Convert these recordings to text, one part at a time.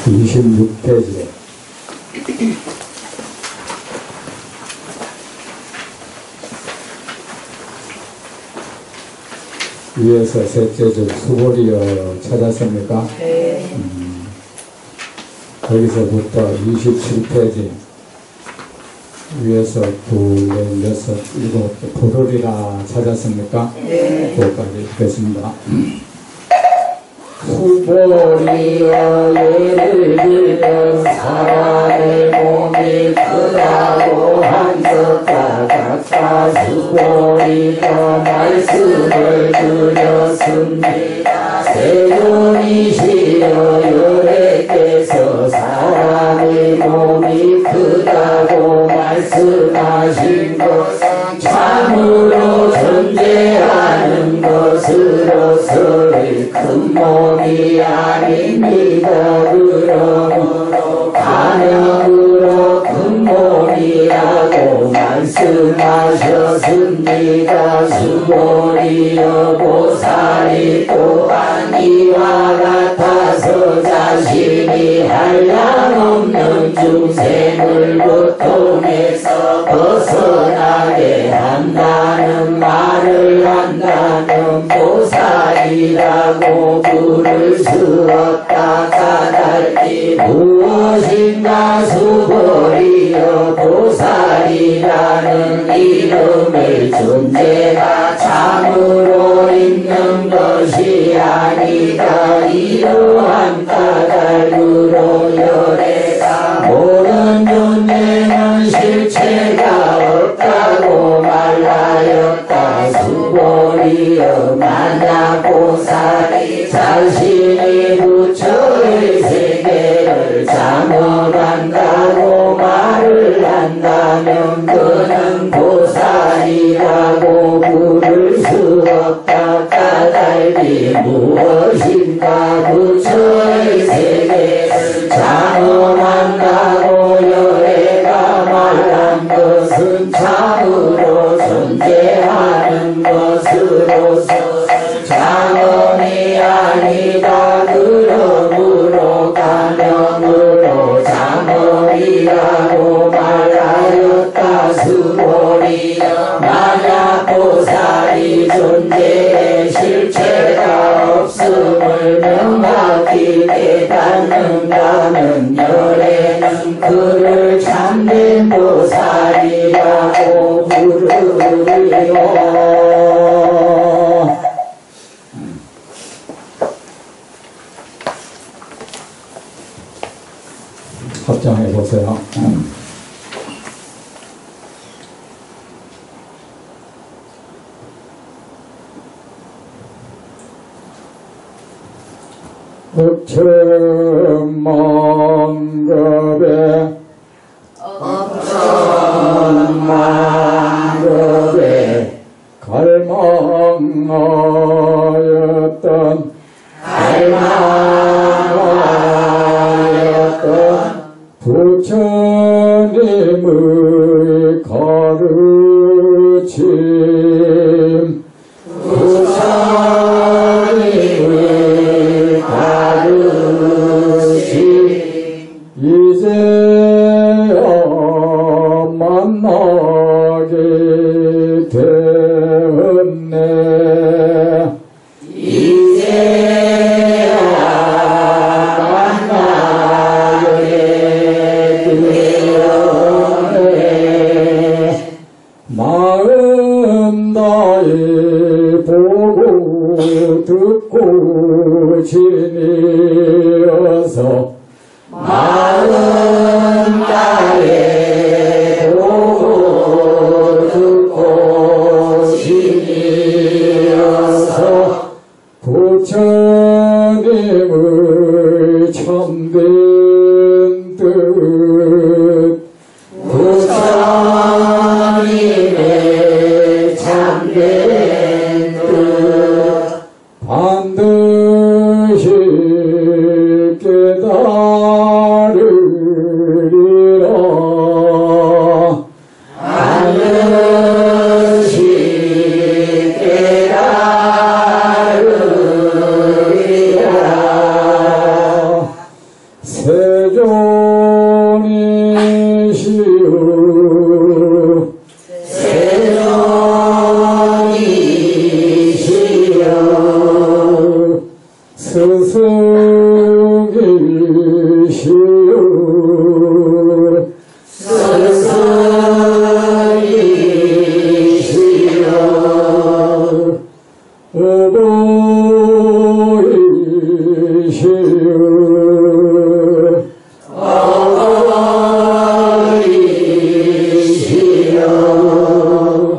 26페이지. 위에서 셋째 줄 수고리여 찾았습니까? 네. 거기서부터 27페이지. 위에서 둘, 넷, 여섯, 일곱, 부르리라 찾았습니까? 네. 그것까지 읽겠습니다. 수고리여 예를 들면 사람의 몸이 크다고 한석과 같다. 수고리가 말씀을 드렸습니다. 세존이시여 여래께서 사람의 몸이 크다고 말씀하신 것은 참으로 존재하는 것으로서의 큰 몸이 아닙니다. 그러므로 가명으로 큰 몸이라고 말씀하셨습니다. 수고리여 보살이 또한 이와 같아서 자신이 한량없는 중생을 고통에서 벗어나게 한다는 말을 한다면 보살이라고 부를 수 없다. 까닭이 무엇인가. 수고리여 보살이라는 이름의 존재가 참으로 있는 것이 아니다. 이러한 까닭으로 열애가 모든 존재는 실체가 없다고 말하였다. 수고리여 만약 보살이 자신이 부처의 세계를 장엄한다고 말을 한다면 그는 보살이라고 부를 수 없다. 까닭이 무엇인가. 부처의 세계를 장엄한다고 열애가 말한 것은 참으로 존재하는 것으로서 장엄이 아니다. 그러므로 가명으로 장엄이라고 말하였다. 수고리여 만약 보살이 존재의 실체가 없음을 명확히 깨닫는다면 열애는 그를 참된 보살이라고 부르리요. 합장해 보세요. 억천만급에 억천만급에 갈망하였던 부처님의 가르침 부처님의 가르침 이제야 만나게 되었네. 이제야 만나게 되었네. 마음 다해 보고 듣고 지니어서 마음 다해 보고 듣고 지니어서 부처님의 참된 뜻 부처님의 참된 뜻 반드시 깨달으리라. 스승이시여 스승이시여 어버이시여 어버이시여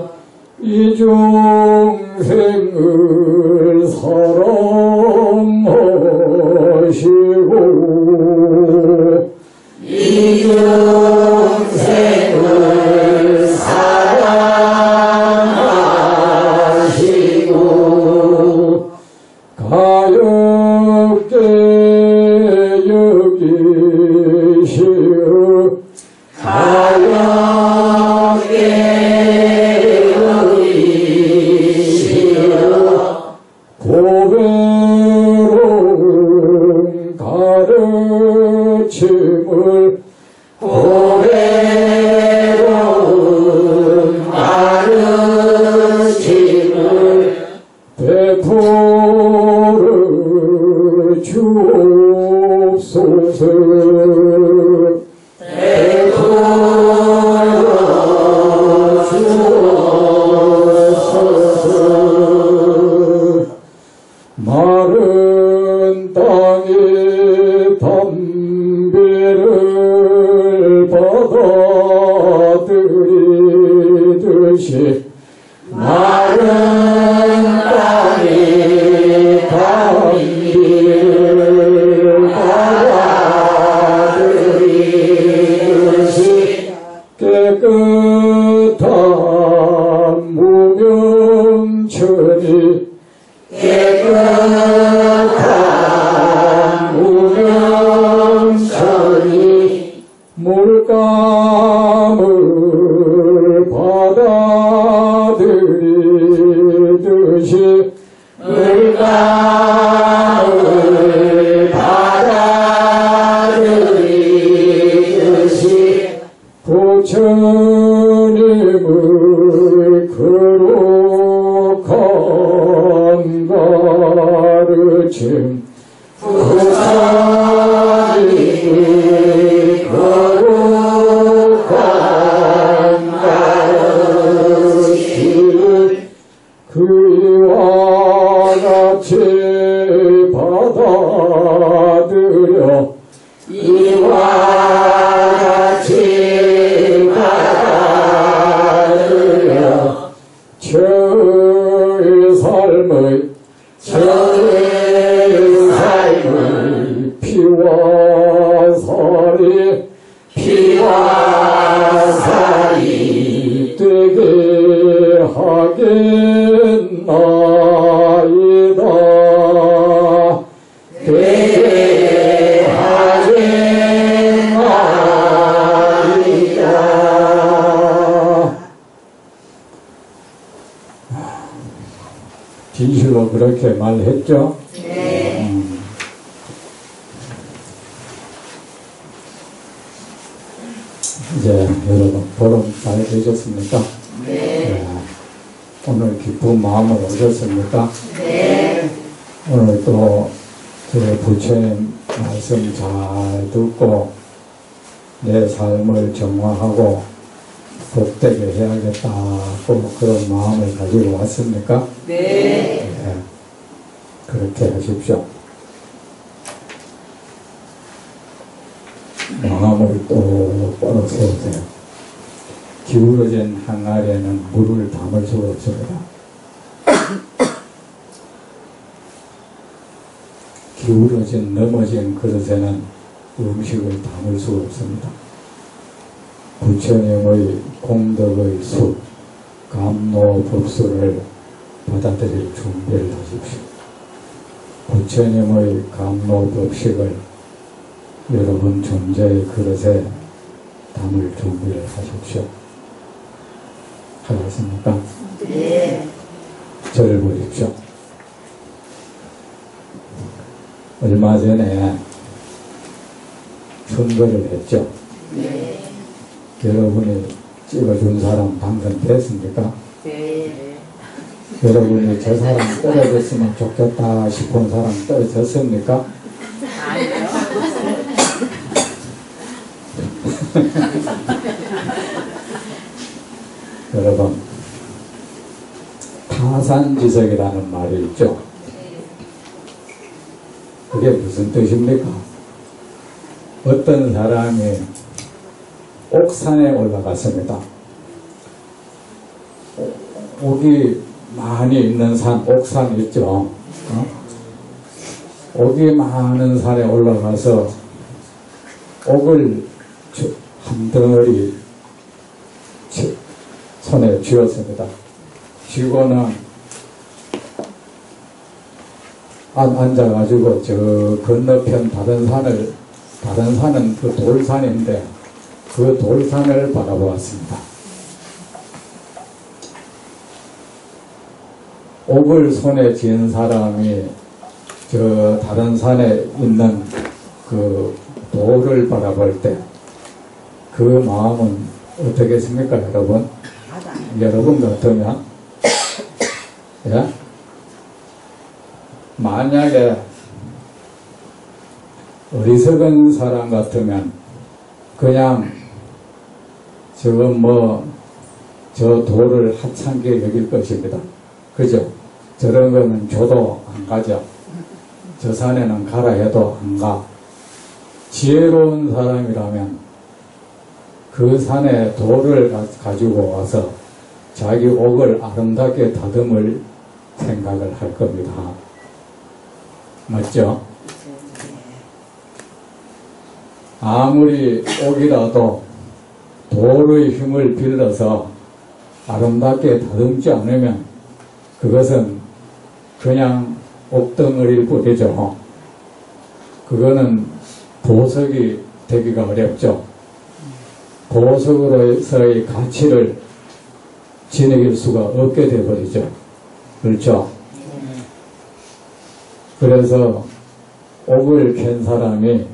이중생을 사랑하시고 이중생을 사랑하시고 가엾게 여기시어 가볍게 여기시어 고배로운 가르침을 고배로운 가르침을 베풀어 주옵소서. 베풀어 주옵소서. 마른 땅에 담배를 받아들이듯이 마른 땅에 담비를 받아들이듯이 깨끗한 무명천이 깨끗한 무명천이 물감을 받아들이듯이 물감을 받아들이듯이 부처님의 거룩한 가르침 부처님의 거룩한 가르침을 그와 같이 받아들여 이와 같이 받아들여 저의 삶의 저의 삶을 피와 살이 피와 살이 되게 하겠나이다. 되게 하겠나이다. 진실로 그렇게 말했죠? 네. 이제 여러분 보름 잘 되셨습니까? 네. 오늘 기쁜 마음으로 오셨습니까? 네. 오늘 또 제 부처님 말씀 잘 듣고 내 삶을 정화하고 복되게 해야겠다고 그런 마음을 가지고 왔습니까? 네. 네. 그렇게 하십시오. 마음을 똑바로 세우세요. 기울어진 항아리에는 물을 담을 수가 없습니다. 기울어진 넘어진 그릇에는 음식을 담을 수가 없습니다. 부처님의 공덕의 수, 감로법수를 받아들일 준비를 하십시오. 부처님의 감로법식을 여러분 존재의 그릇에 담을 준비를 하십시오. 하겠습니까? 네. 저를 보십시오. 얼마 전에 선거를 했죠. 네. 여러분이 찍어준 사람 당선됐습니까? 네. 여러분이 저 사람 떨어졌으면 좋겠다 싶은 사람 떨어졌습니까? 아니요. 여러분, 타산지석이라는 말이 있죠. 그게 무슨 뜻입니까? 어떤 사람이 옥산에 올라갔습니다. 옥이 많이 있는 산, 옥산 있죠. 옥이 많은 산에 올라가서 옥을 한 덩어리 손에 쥐었습니다. 쥐고는 앉아가지고 저 건너편 다른 산은 그 돌산인데 그 돌산을 바라보았습니다. 옥을 손에 쥔 사람이 저 다른 산에 있는 그 돌을 바라볼 때 그 마음은 어떻겠습니까, 여러분? 여러분 같으면, 예? 만약에 어리석은 사람 같으면 그냥 저 돌을 하찮게 여길 것입니다. 그죠? 저런 거는 줘도 안 가죠. 저 산에는 가라 해도 안 가. 지혜로운 사람이라면 그 산에 돌을 가지고 와서 자기 옥을 아름답게 다듬을 생각을 할 겁니다. 맞죠? 아무리 옥이라도 돌의 힘을 빌려서 아름답게 다듬지 않으면 그것은 그냥 옥덩어리일 뿐이죠. 그거는 보석이 되기가 어렵죠. 보석으로서의 가치를 지니길 수가 없게 되어버리죠. 그렇죠? 그래서 옥을 캔 사람이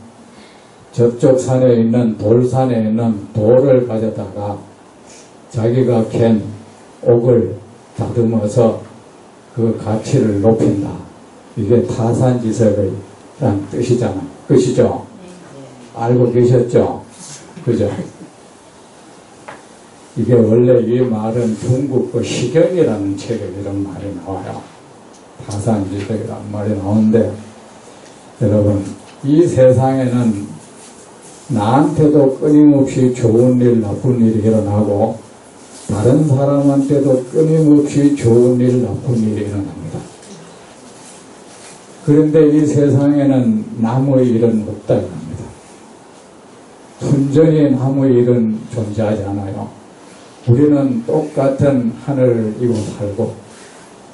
저쪽 산에 있는 돌산에 있는 돌을 가져다가 자기가 캔 옥을 다듬어서 그 가치를 높인다. 이게 타산지석이란 뜻이잖아. 그시죠? 알고 계셨죠? 그죠? 이게 원래 이 말은 중국 그 시경이라는 책에 이런 말이 나와요. 타산지석이라는 말이 나오는데, 여러분, 이 세상에는 나한테도 끊임없이 좋은 일, 나쁜 일이 일어나고 다른 사람한테도 끊임없이 좋은 일, 나쁜 일이 일어납니다. 그런데 이 세상에는 남의 일은 없다 이겁니다. 순전히 남의 일은 존재하지 않아요. 우리는 똑같은 하늘을 이고 살고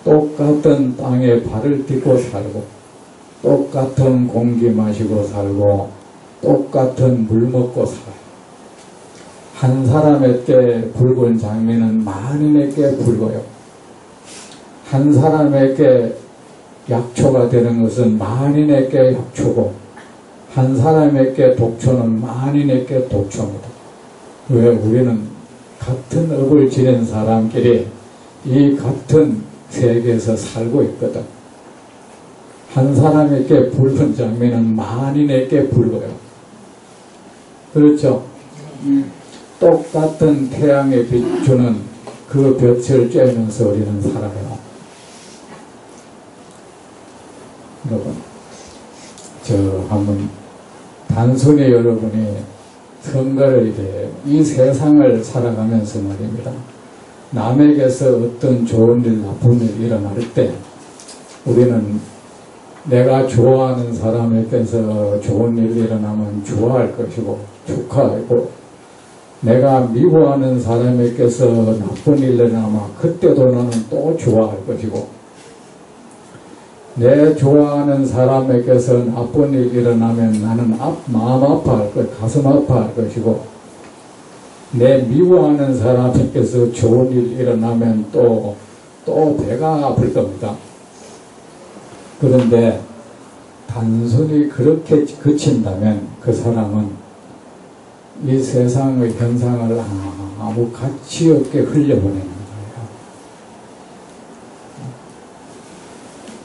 똑같은 땅에 발을 딛고 살고 똑같은 공기 마시고 살고 똑같은 물 먹고 살아요. 한 사람에게 붉은 장미는 만인에게 붉어요. 한 사람에게 약초가 되는 것은 만인에게 약초고 한 사람에게 독초는 만인에게 독초입니다. 왜? 우리는 같은 업을 지닌 사람끼리 이 같은 세계에서 살고 있거든. 한 사람에게 붉은 장미는 만인에게 붉어요. 그렇죠? 똑같은 태양에 비추는 그 볕을 쬐면서 우리는 살아요. 여러분, 한번 단순히 여러분이 선거를 이래 이 세상을 살아가면서 말입니다. 남에게서 어떤 좋은 일, 나쁜 일 일어날 때 우리는 내가 좋아하는 사람에게서 좋은 일이 일어나면 좋아할 것이고 축하하고 내가 미워하는 사람에게서 나쁜 일이 일어나면 그때도 나는 또 좋아할 것이고 내 좋아하는 사람에게서 나쁜 일이 일어나면 나는 마음 아파할 것, 가슴 아파할 것이고 내 미워하는 사람에게서 좋은 일이 일어나면 또 배가 아플 겁니다. 그런데 단순히 그렇게 그친다면 그 사람은 이 세상의 현상을 아무 가치 없게 흘려보내는 거예요.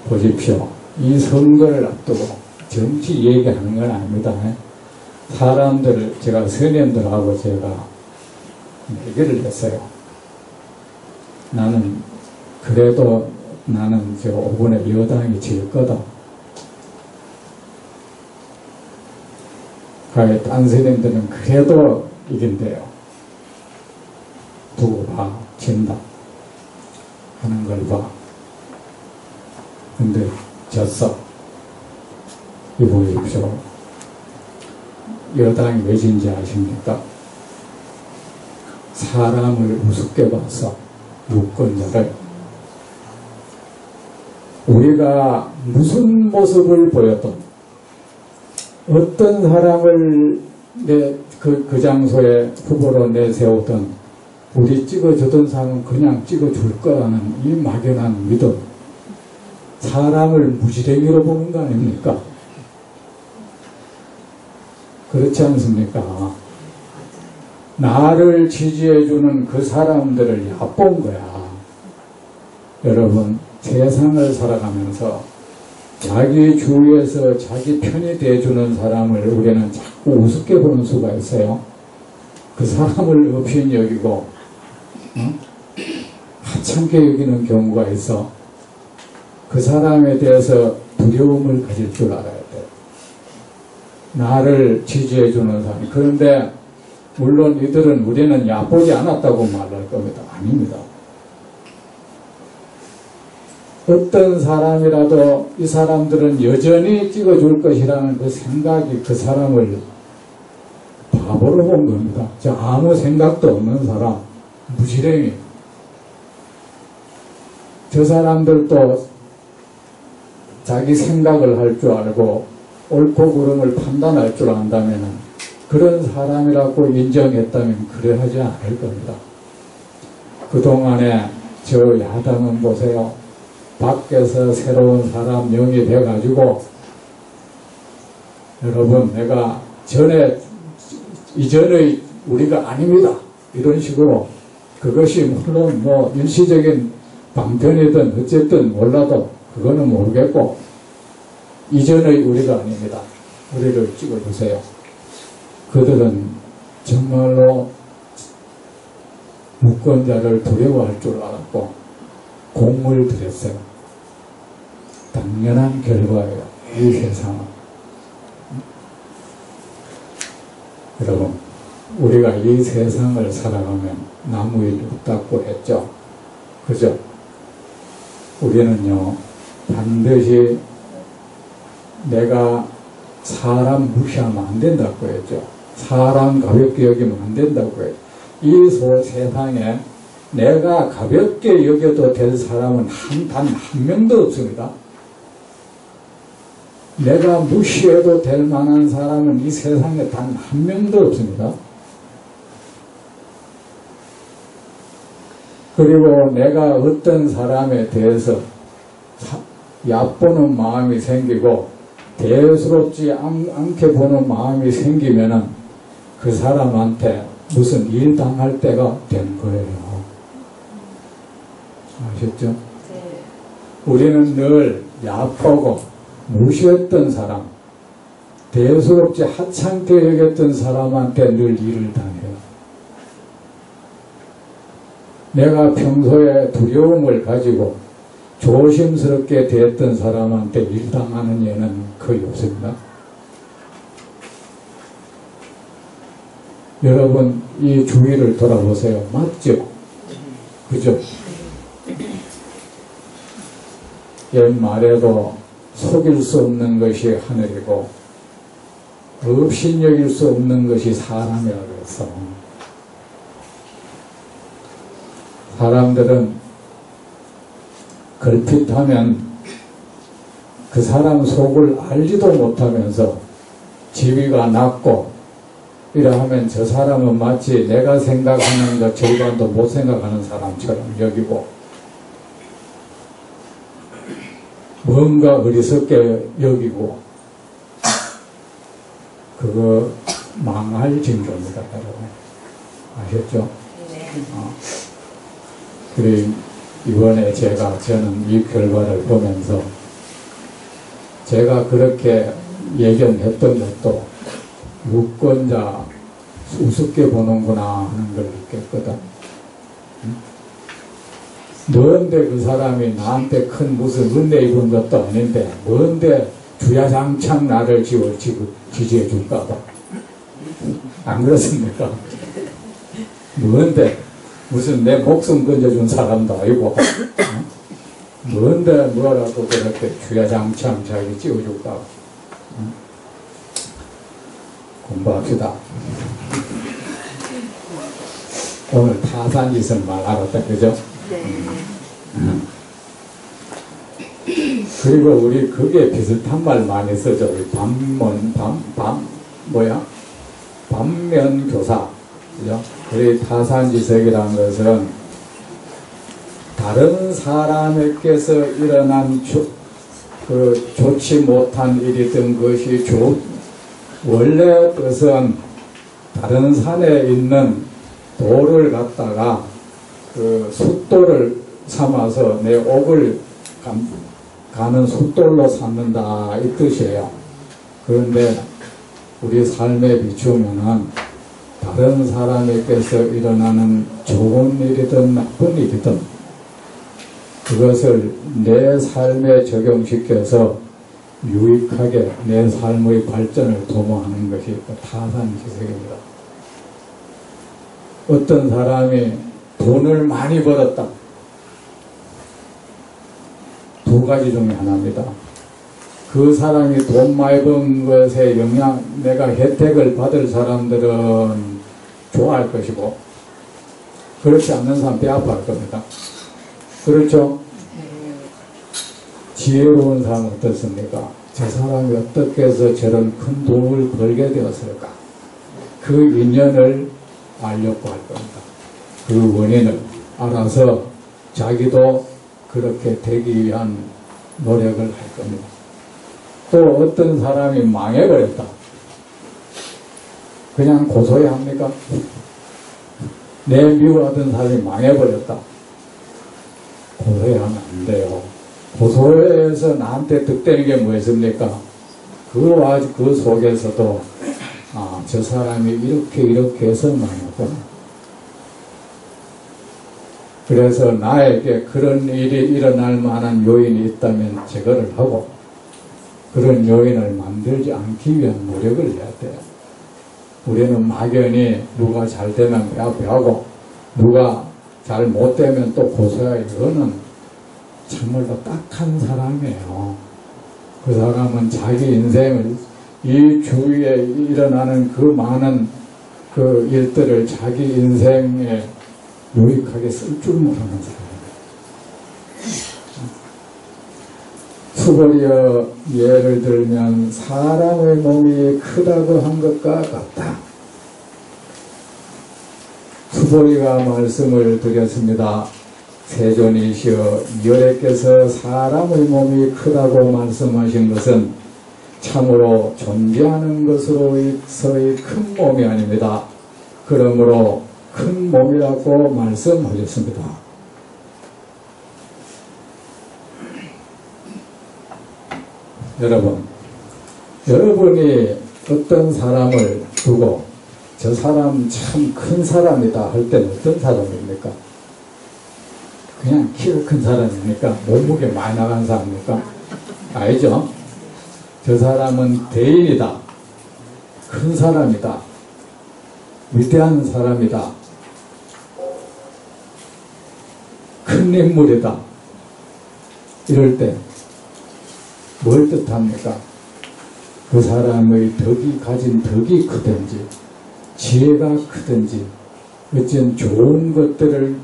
보십시오. 이 선거를 앞두고 정치 얘기하는 건 아닙니다. 사람들, 제가 선현들하고 제가 얘기를 했어요. 나는 그래도 나는 저 5번에 여당이 질 거다. 가에 딴 선현들은 그래도 이긴대요. 두고 봐, 진다 하는 걸 봐. 근데 졌어. 이 보십시오. 여당이 왜 진지 아십니까? 사람을 우습게 봐서 유권자를. 우리가 무슨 모습을 보여도 어떤 사람을 그 장소에 후보로 내세우던 우리 찍어주던 사람은 그냥 찍어줄 거라는 이 막연한 믿음. 사람을 무지랭이로 보는 거 아닙니까? 그렇지 않습니까? 나를 지지해주는 그 사람들을 얕본 거야. 여러분, 세상을 살아가면서 자기 주위에서 자기 편이 돼주는 사람을 우리는 자꾸 우습게 보는 수가 있어요. 그 사람을 업신 여기고 하찮게 여기는 경우가 있어. 그 사람에 대해서 두려움을 가질 줄 알아야 돼. 나를 지지해주는 사람. 그런데 물론 이들은 우리는 얕보지 않았다고 말할 겁니다. 아닙니다. 어떤 사람이라도 이 사람들은 여전히 찍어줄 것이라는 그 생각이 그 사람을 바보로 본 겁니다. 아무 생각도 없는 사람, 무지랭이. 저 사람들도 자기 생각을 할 줄 알고 옳고 그름을 판단할 줄 안다면 그런 사람이라고 인정했다면 그래 하지 않을 겁니다. 그동안에 저 야당은 보세요. 밖에서 새로운 사람 영입해가지고 여러분 내가 이전의 우리가 아닙니다. 이런 식으로 그것이 물론 뭐 일시적인 방편이든 어쨌든 몰라도 그거는 모르겠고 이전의 우리가 아닙니다. 우리를 찍어주세요. 그들은 정말로 유권자를 두려워할 줄 알았고 공을 들였어요. 당연한 결과예요. 이 세상은. 여러분, 우리가 이 세상을 살아가면 나무 일 없다고 했죠. 그죠? 우리는요, 반드시 내가 사람 무시하면 안 된다고 했죠. 사람 가볍게 여기면 안 된다고 했죠. 이 세상에 내가 가볍게 여겨도 될 사람은 단 한 명도 없습니다. 내가 무시해도 될 만한 사람은 이 세상에 단 한 명도 없습니다. 그리고 내가 어떤 사람에 대해서 얕보는 마음이 생기고 대수롭지 않게 보는 마음이 생기면은 그 사람한테 무슨 일 당할 때가 된 거예요. 아셨죠? 네. 우리는 늘 얕보고 무시했던 사람, 대수롭지 하찮게 여겼던 사람한테 늘 일을 당해요. 내가 평소에 두려움을 가지고 조심스럽게 대했던 사람한테 일당하는 예는 거의 없습니다. 여러분, 이 주위를 돌아보세요. 맞죠? 그죠? 옛말에도 속일 수 없는 것이 하늘이고 업신여길 수 없는 것이 사람이라고 했어. 사람들은 걸핏하면 그 사람 속을 알지도 못하면서 지위가 낮고 이라 하면 저 사람은 마치 내가 생각하는 것 절반도 못 생각하는 사람처럼 여기고 뭔가 어리석게 여기고 그거 망할 징조입니다, 여러분. 아셨죠? 네. 그래 이번에 저는 이 결과를 보면서 제가 그렇게 예견했던 것도 유권자 우습게 보는구나 하는 걸 느꼈거든. 뭔데 그 사람이 나한테 큰 무슨 은혜 입은 것도 아닌데 뭔데 주야장창 나를 지지해 줄까봐. 안 그렇습니까? 뭔데 무슨 내 목숨 건져준 사람도 아니고 뭔데 뭐라도 그렇게 주야장창 자기 찍어줄까. 공부합시다. 오늘 타산짓을 말하겠다, 그죠? 그리고 우리 그게 비슷한 말 많이 쓰죠. 반면교사. 그죠? 우리 타산지석이라는 것은 다른 사람에게서 일어난 좋지 못한 일이든 것이 원래 뜻은 다른 산에 있는 돌을 갖다가 그 숫돌을 삼아서 내 옥을 가는 숫돌로 삼는다 이 뜻이에요. 그런데 우리 삶에 비추면은 다른 사람에게서 일어나는 좋은 일이든 나쁜 일이든 그것을 내 삶에 적용시켜서 유익하게 내 삶의 발전을 도모하는 것이 타산지석입니다. 어떤 사람이 돈을 많이 벌었다. 두 가지 중에 하나입니다. 그 사람이 돈 많이 번 것에 내가 혜택을 받을 사람들은 좋아할 것이고, 그렇지 않는 사람 배 아파할 겁니다. 그렇죠? 지혜로운 사람은 어떻습니까? 저 사람이 어떻게 해서 저런 큰 돈을 벌게 되었을까? 그 인연을 알려고 할 겁니다. 그 원인을 알아서 자기도 그렇게 되기 위한 노력을 할 겁니다. 또 어떤 사람이 망해버렸다. 그냥 고소해야 합니까? 내 미워하던 사람이 망해버렸다. 고소해야 하면 안 돼요. 고소해서 나한테 득되는 게 뭐였습니까? 그 속에서도 저 사람이 이렇게 해서 망했구나. 그래서 나에게 그런 일이 일어날 만한 요인이 있다면 제거를 하고 그런 요인을 만들지 않기 위한 노력을 해야 돼요. 우리는 막연히 누가 잘 되면 배하고 누가 잘 못되면 또 고소해야 이거는 정말로 딱한 사람이에요. 그 사람은 자기 인생을 이 주위에 일어나는 그 많은 그 일들을 자기 인생에 유익하게 쓸 줄 모르는 사람이에요. 수고리여 예를 들면 사람의 몸이 크다고 한 것과 같다. 수보리가 말씀을 드렸습니다. 세존이시여 여래께서 사람의 몸이 크다고 말씀하신 것은 참으로 존재하는 것으로서의 큰 몸이 아닙니다. 그러므로 큰 몸이라고 말씀하셨습니다. 여러분이 어떤 사람을 두고 저 사람 참 큰 사람이다 할 때는 어떤 사람입니까? 그냥 키가 큰 사람입니까? 몸무게 많이 나간 사람입니까? 아니죠? 저 사람은 대인이다. 큰 사람이다. 위대한 사람이다. 큰 인물이다. 이럴 때 뭘 뜻합니까? 그 사람의 가진 덕이 크든지 지혜가 크든지 어쨌든 좋은 것들을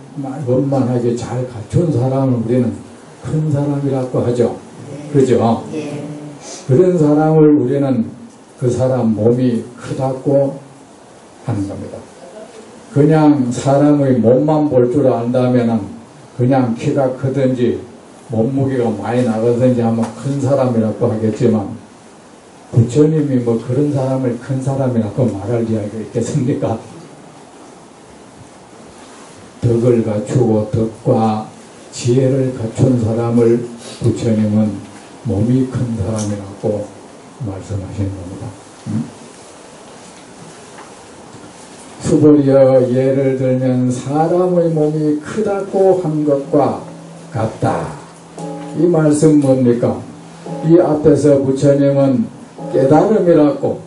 원만하게 잘 갖춘 사람을 우리는 큰 사람이라고 하죠. 그죠? 그런 사람을 우리는 그 사람 몸이 크다고 하는 겁니다. 그냥 사람의 몸만 볼 줄 안다면은 그냥 키가 크든지 몸무게가 많이 나가든지 하면 큰 사람이라고 하겠지만 부처님이 뭐 그런 사람을 큰 사람이라고 말할 이야기가 있겠습니까? 덕을 갖추고 덕과 지혜를 갖춘 사람을 부처님은 몸이 큰 사람이라고 말씀하시는 겁니다. 수보리여 예를 들면 사람의 몸이 크다고 한 것과 같다. 이 말씀 뭡니까? 이 앞에서 부처님은 깨달음이라고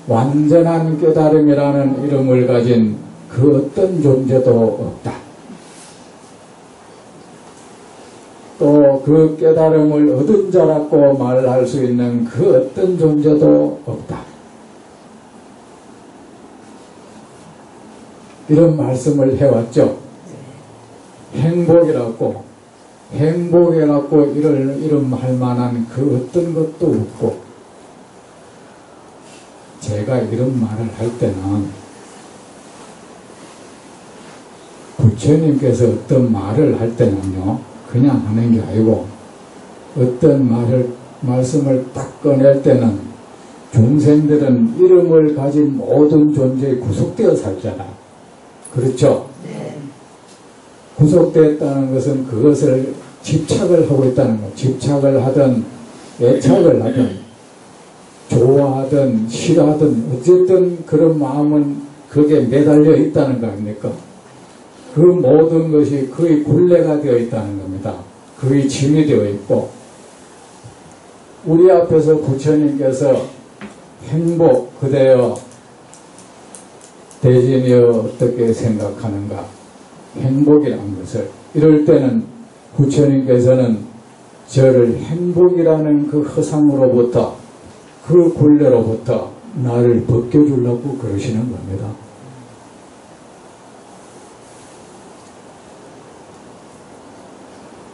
완전한 깨달음이라는 이름을 가진 그 어떤 존재도 없다. 또 그 깨달음을 얻은 자라고 말할 수 있는 그 어떤 존재도 없다. 이런 말씀을 해왔죠. 행복이라고 이름할 만한 그 어떤 것도 없고, 제가 이런 말을 할 때는 부처님께서 어떤 말을 할 때는요, 그냥 하는 게 아니고 어떤 말씀을 딱 꺼낼 때는 중생들은 이름을 가진 모든 존재에 구속되어 살잖아. 그렇죠? 네. 구속되었다는 것은 그것을 집착을 하고 있다는 것. 집착을 하든 애착을 하든 좋아하든 싫어하든 어쨌든 그런 마음은 거기에 매달려 있다는 거 아닙니까? 그 모든 것이 그의 굴레가 되어 있다는 겁니다. 그의 짐이 되어 있고, 우리 앞에서 부처님께서 행복 그대여 대진이여 어떻게 생각하는가, 행복이라는 것을, 이럴 때는 부처님께서는 저를 행복이라는 그 허상으로부터, 그 굴레로부터 나를 벗겨주려고 그러시는 겁니다.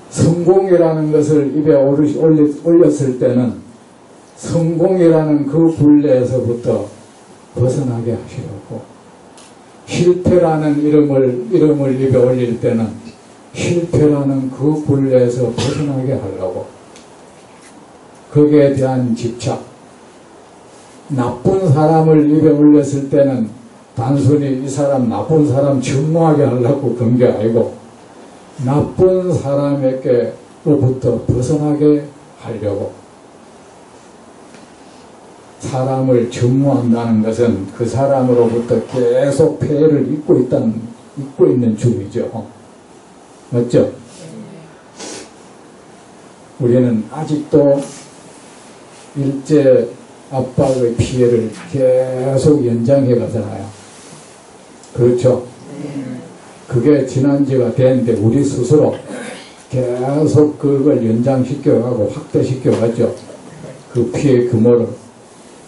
성공이라는 것을 입에 올렸을 때는 성공이라는 그 굴레에서부터 벗어나게 하시려고, 실패라는 이름을 입에 올릴 때는 실패라는 그 굴레에서 벗어나게 하려고, 거기에 대한 집착, 나쁜 사람을 입에 올렸을 때는 단순히 이 사람 나쁜 사람 증오하게 하려고 그런 게 아니고 나쁜 사람에게로부터 벗어나게 하려고. 사람을 증오한다는 것은 그 사람으로부터 계속 폐해를 입고 있는 중이죠. 맞죠? 우리는 아직도 일제 압박의 피해를 계속 연장해 가잖아요. 그렇죠? 그게 지난 지가 됐는데 우리 스스로 계속 그걸 연장시켜가고 확대시켜가죠. 그 피해 규모를,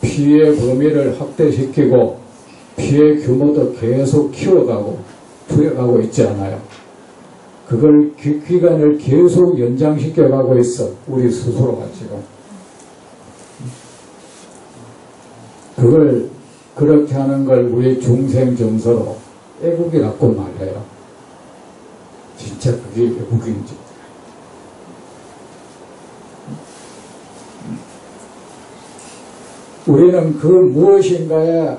피해 범위를 확대시키고 피해 규모도 계속 키워가고 줄여가고 있지 않아요. 그걸 기간을 계속 연장시켜가고 있어, 우리 스스로가 지금. 그걸 그렇게 하는 걸 우리 중생 정서로 애국이라고 말해요. 진짜 그게 애국인지. 우리는 그 무엇인가에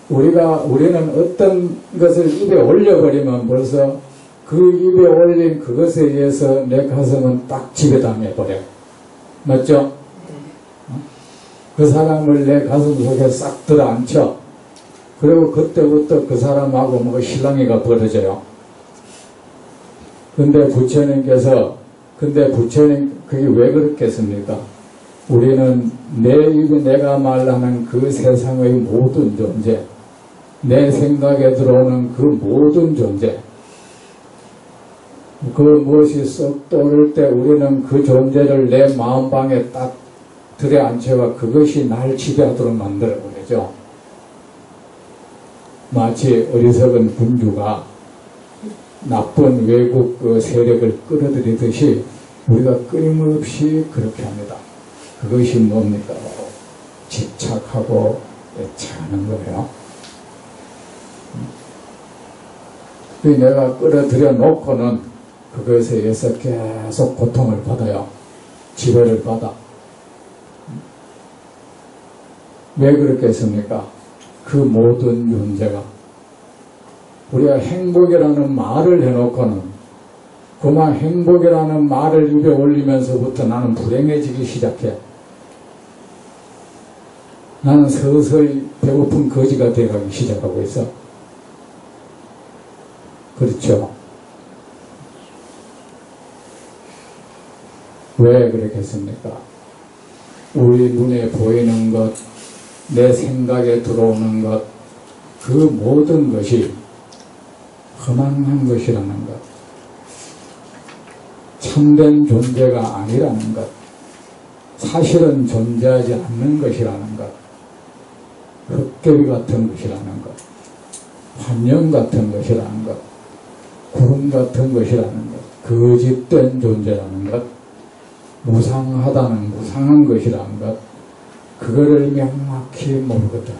우리는 어떤 것을 입에 올려버리면 벌써 그 입에 올린 그것에 의해서 내 가슴은 딱 지배당해버려. 맞죠? 그 사람을 내 가슴 속에 싹 들어앉혀. 그리고 그때부터 그 사람하고 뭐 실랑이가 벌어져요. 근데 부처님 그게 왜 그렇겠습니까? 우리는 내가 말하는 그 세상의 모든 존재, 내 생각에 들어오는 그 모든 존재, 그 무엇이 썩 떠오를 때 우리는 그 존재를 내 마음방에 딱 들여앉혀가 그것이 날 지배하도록 만들어버리죠. 마치 어리석은 군주가 나쁜 외국 그 세력을 끌어들이듯이 우리가 끊임없이 그렇게 합니다. 그것이 뭡니까? 바로 집착하고 애착하는 거예요. 내가 끌어들여 놓고는 그것에 의해서 계속 고통을 받아요. 지배를 받아. 왜 그렇겠습니까? 그 모든 존재가 우리가 행복이라는 말을 해놓고는 그만 행복이라는 말을 입에 올리면서부터 나는 불행해지기 시작해. 나는 서서히 배고픈 거지가 되어가기 시작하고 있어. 그렇죠? 왜 그렇겠습니까? 우리 눈에 보이는 것, 내 생각에 들어오는 것, 그 모든 것이 허망한 것이라는 것, 참된 존재가 아니라는 것, 사실은 존재하지 않는 것이라는 것, 흙개비 같은 것이라는 것, 환영 같은 것이라는 것, 구름 같은 것이라는 것, 거짓된 존재라는 것, 무상하다는 무상한 것이라는 것, 그거를 명확히 모르거든.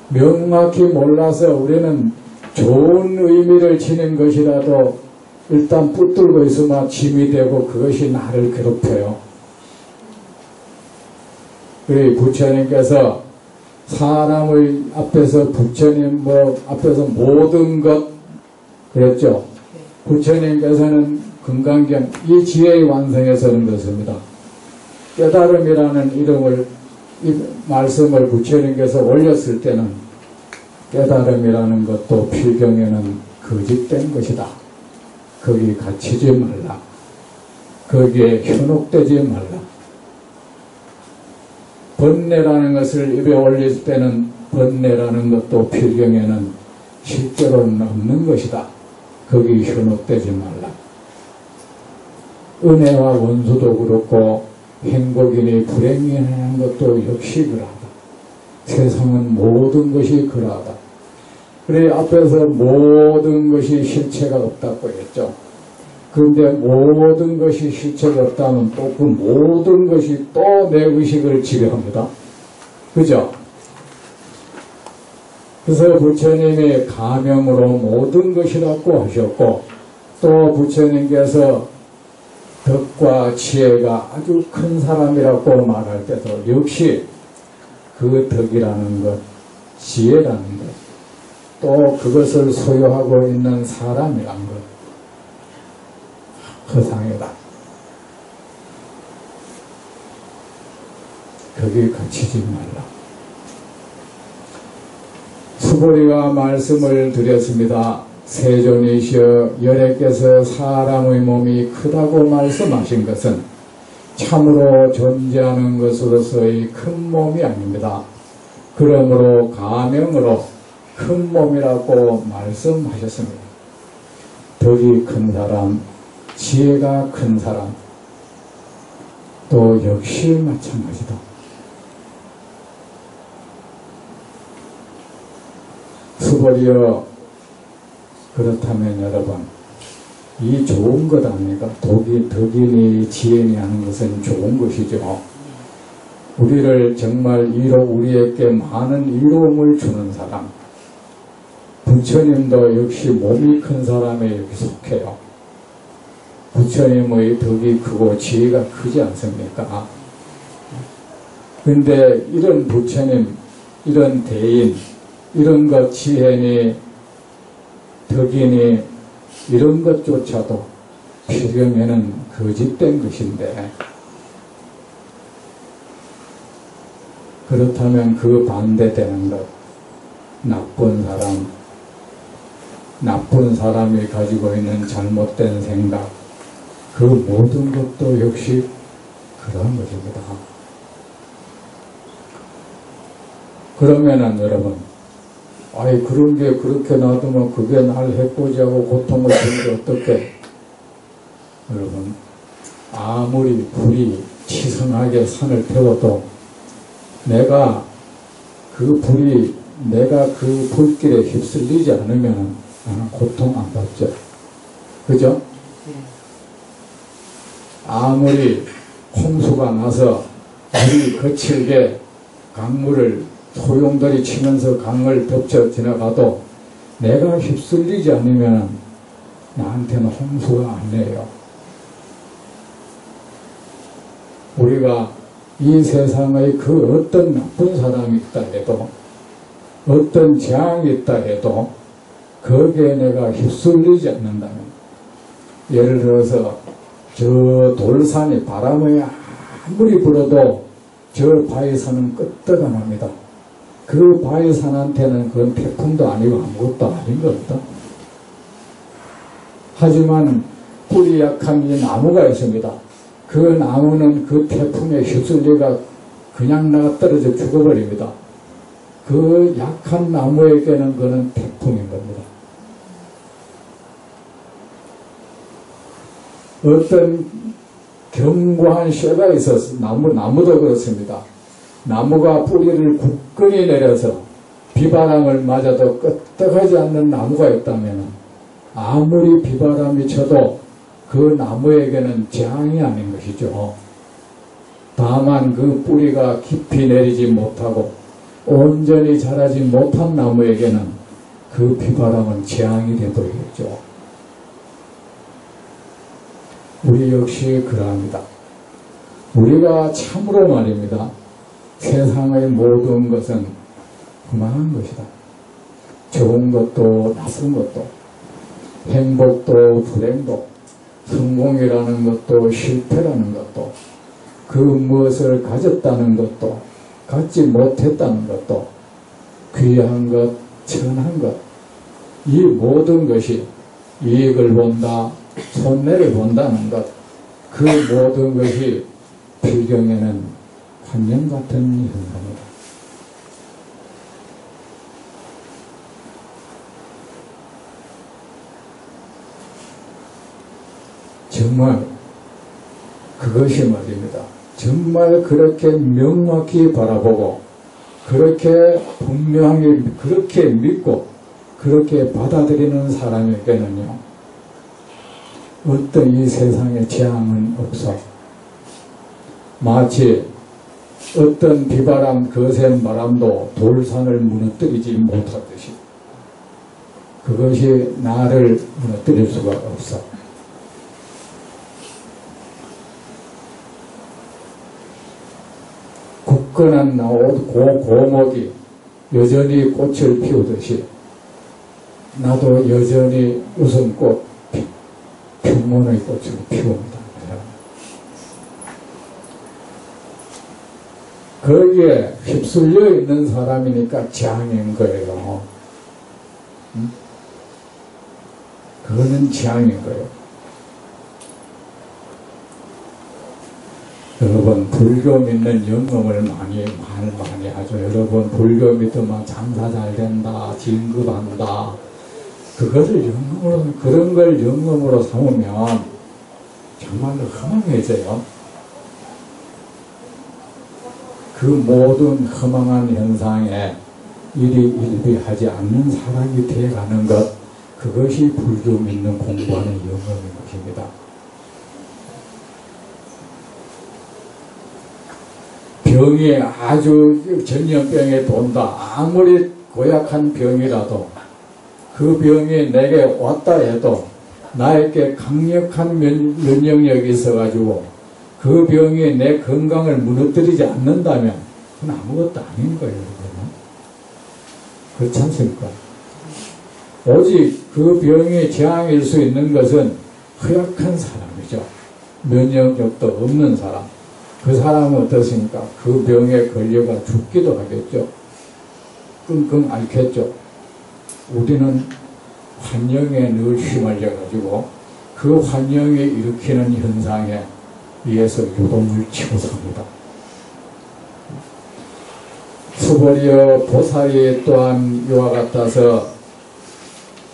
명확히 몰라서 우리는 좋은 의미를 지닌 것이라도 일단 붙들고 있으면 짐이 되고 그것이 나를 괴롭혀요. 우리 부처님께서 사람의 앞에서 부처님 앞에서 모든 것 그랬죠. 부처님께서는 금강경 이 지혜의 완성에서는 그렇습니다. 깨달음이라는 이름을 이 말씀을 부처님께서 올렸을 때는 깨달음이라는 것도 필경에는 거짓된 것이다. 거기 갇히지 말라. 거기에 현혹되지 말라. 번뇌라는 것을 입에 올릴 때는 번뇌라는 것도 필경에는 실제로는 없는 것이다. 거기 현혹되지 말라. 은혜와 원수도 그렇고 행복이니 불행이라는 것도 역시 그러하다. 세상은 모든 것이 그러하다. 그래 앞에서 모든 것이 실체가 없다고 했죠. 그런데 모든 것이 실체가 없다면 또 그 모든 것이 또 내 의식을 지배합니다. 그죠? 그래서 부처님이 가명으로 모든 것이라고 하셨고 또 부처님께서 덕과 지혜가 아주 큰 사람이라고 말할 때도 역시 그 덕이라는 것, 지혜라는 것, 또 그것을 소유하고 있는 사람이라는 것, 허상이다. 거기 갇히지 말라. 수보리가 말씀을 드렸습니다. 세존이시여 열애께서 사람의 몸이 크다고 말씀하신 것은 참으로 존재하는 것으로서의 큰 몸이 아닙니다. 그러므로 가명으로 큰 몸이라고 말씀하셨습니다. 덕이 큰 사람, 지혜가 큰 사람, 또 역시 마찬가지다. 수보리여 그렇다면 여러분 이 좋은 것 아닙니까? 덕이니 지혜니 하는 것은 좋은 것이죠. 우리를 정말 우리에게 많은 이로움을 주는 사람, 부처님도 역시 몸이 큰 사람에 여기 속해요. 부처님의 덕이 크고 지혜가 크지 않습니까? 근데 이런 부처님, 이런 대인, 이런 것 지혜니 덕이니 이런 것조차도 필경에는 거짓된 것인데 그렇다면 그 반대되는 것, 나쁜 사람이 가지고 있는 잘못된 생각, 그 모든 것도 역시 그런 것입니다. 그러면은 여러분, 아이 그런 게 그렇게 놔두면 그게 날 해코지하고 고통을 주는데 어떻게? 여러분, 아무리 불이 치성하게 산을 태워도 내가 그 불길에 휩쓸리지 않으면 나는 고통 안 받죠. 그죠? 아무리 홍수가 나서 물이 거칠게 강물을 소용돌이 치면서 강을 덮쳐 지나가도 내가 휩쓸리지 않으면 나한테는 홍수가 아니에요. 우리가 이 세상의 그 어떤 나쁜 사람이 있다 해도 어떤 재앙이 있다 해도 거기에 내가 휩쓸리지 않는다면 예를 들어서 저 돌산이 바람이 아무리 불어도 저 바위산은 끄떡 안 합니다. 그 바위산한테는 그건 태풍도 아니고 아무것도 아닌 겁니다. 하지만 뿌리 약한 이 나무가 있습니다. 그 나무는 그 태풍에 휩쓸려가 그냥 나가 떨어져 죽어버립니다. 그 약한 나무에게는 그는 태풍인 겁니다. 어떤 견고한 쇠가 있어서 나무도 그렇습니다. 나무가 뿌리를 굳건히 내려서 비바람을 맞아도 끄떡하지 않는 나무가 있다면 아무리 비바람이 쳐도 그 나무에게는 재앙이 아닌 것이죠. 다만 그 뿌리가 깊이 내리지 못하고 온전히 자라지 못한 나무에게는 그 비바람은 재앙이 되버리겠죠. 우리 역시 그러합니다. 우리가 참으로 말입니다. 세상의 모든 것은 험한 것이다. 좋은 것도 나쁜 것도, 행복도 불행도, 성공이라는 것도 실패라는 것도, 그 무엇을 가졌다는 것도 갖지 못했다는 것도, 귀한 것, 천한 것, 이 모든 것이 이익을 본다, 손해를 본다는 것, 그 모든 것이 필경에는 환영 같은 현상이다. 정말 그것이 말입니다. 정말 그렇게 명확히 바라보고 그렇게 분명히 그렇게 믿고 그렇게 받아들이는 사람에게는요, 어떤 이 세상에 재앙은 없어. 마치 어떤 비바람 거센 바람도 돌산을 무너뜨리지 못하듯이 그것이 나를 무너뜨릴 수가 없어. 굳건한 고목이 여전히 꽃을 피우듯이 나도 여전히 웃음꽃, 평온의 꽃을 피웁니다. 거기에 휩쓸려 있는 사람이니까 재앙인 거예요. 그거는 재앙인 거예요. 여러분, 불교 믿는 영업을 많이 하죠. 여러분, 불교 믿으면 장사 잘 된다, 진급한다. 그거를 영업으로, 그런 걸 영업으로 삼으면 정말로 허망해져요. 그 모든 허망한 현상에 일희일비하지 않는 사람이 되어가는 것, 그것이 불교 믿는 공부하는 영업인 것입니다. 병이 아주 전염병에 돈다. 아무리 고약한 병이라도 그 병이 내게 왔다 해도 나에게 강력한 면역력이 있어가지고 그 병이 내 건강을 무너뜨리지 않는다면 그건 아무것도 아닌 거예요. 그렇지 않습니까? 오직 그 병이 재앙일 수 있는 것은 허약한 사람이죠. 면역력도 없는 사람. 그 사람은 어떻습니까? 그 병에 걸려가 죽기도 하겠죠. 끙끙 앓겠죠. 우리는 환영에 늘 휘말려가지고 그 환영이 일으키는 현상에 의해서 유동을 치고 삽니다. 수보리여 보살이 또한 이와 같아서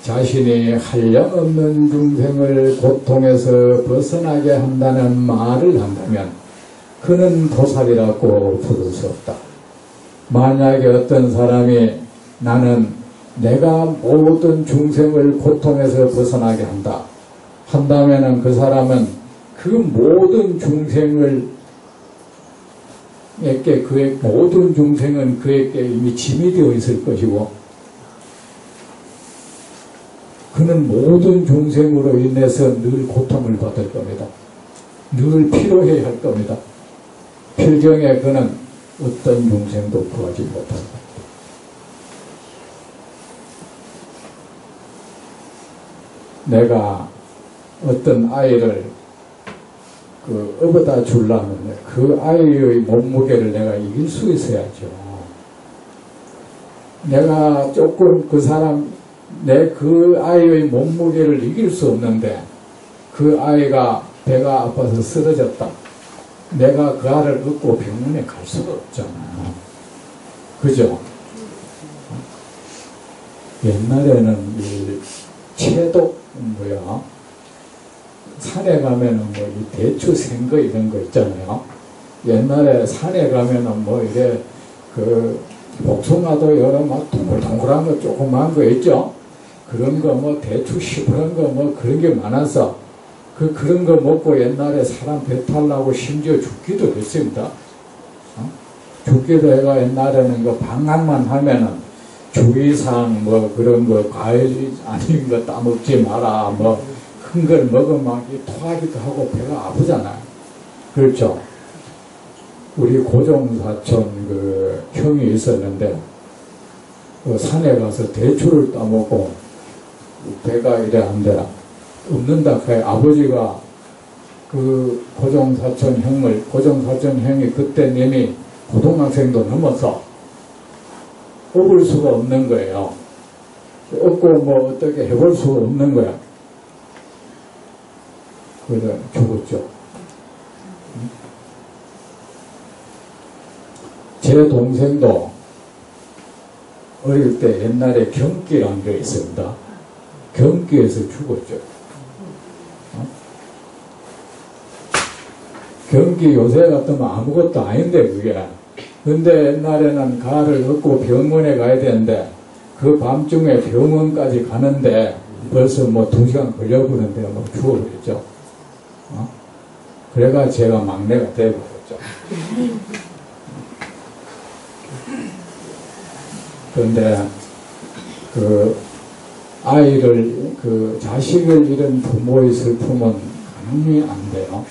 자신이 한량없는 중생을 고통에서 벗어나게 한다는 말을 한다면 그는 보살이라고 부를 수 없다. 만약에 어떤 사람이 나는 내가 모든 중생을 고통에서 벗어나게 한다면은 그 사람은 그 모든 중생은 그에게 이미 짐이 되어 있을 것이고 그는 모든 중생으로 인해서 늘 고통을 받을 겁니다. 늘 피로해야 할 겁니다. 필경에 그는 어떤 중생도 구하지 못한다. 내가 어떤 아이를 업어다 주려면 그 아이의 몸무게를 내가 이길 수 있어야죠. 내가 조금 그 아이의 몸무게를 이길 수 없는데 그 아이가 배가 아파서 쓰러졌다. 내가 그 아이를 업고 병원에 갈 수가 없잖아요. 그죠? 옛날에는 이 채독 산에 가면은 이 대추 생거 이런 거 있잖아요. 옛날에 산에 가면은 이래 복숭아도 여러 막 동글동글한 거 조그만 거 있죠. 그런 거 대추 시퍼런 거 그런 게 많아서 그런 거 먹고 옛날에 사람 배탈 나고 심지어 죽기도 했습니다. 죽기도 해가 옛날에는 방학만 하면은 주의사항 그런 거 과일 아닌 거 따먹지 마라 큰 걸 먹으면 토하기도 하고 배가 아프잖아요. 그렇죠? 우리 고종사촌 형이 있었는데 산에 가서 대추를 따먹고 배가 이래 안 되나 없는다. 아버지가 고종사촌 형이 그때 이미 고등학생도 넘어서 업을 수가 없는 거예요. 업고 어떻게 해볼 수가 없는 거야. 그래서 죽었죠. 제 동생도 어릴 때 옛날에 경기란 게 있습니다. 경기에서 죽었죠. 경기 요새 같으면 아무것도 아닌데 그게. 근데 옛날에는 가를 얻고 병원에 가야 되는데 그 밤중에 병원까지 가는데 벌써 2시간 걸려버렸는데 죽어버렸죠. 그래가 제가 막내가 되어버렸죠. 그런데 아이를 자식을 잃은 부모의 슬픔은 가늠이 안 돼요.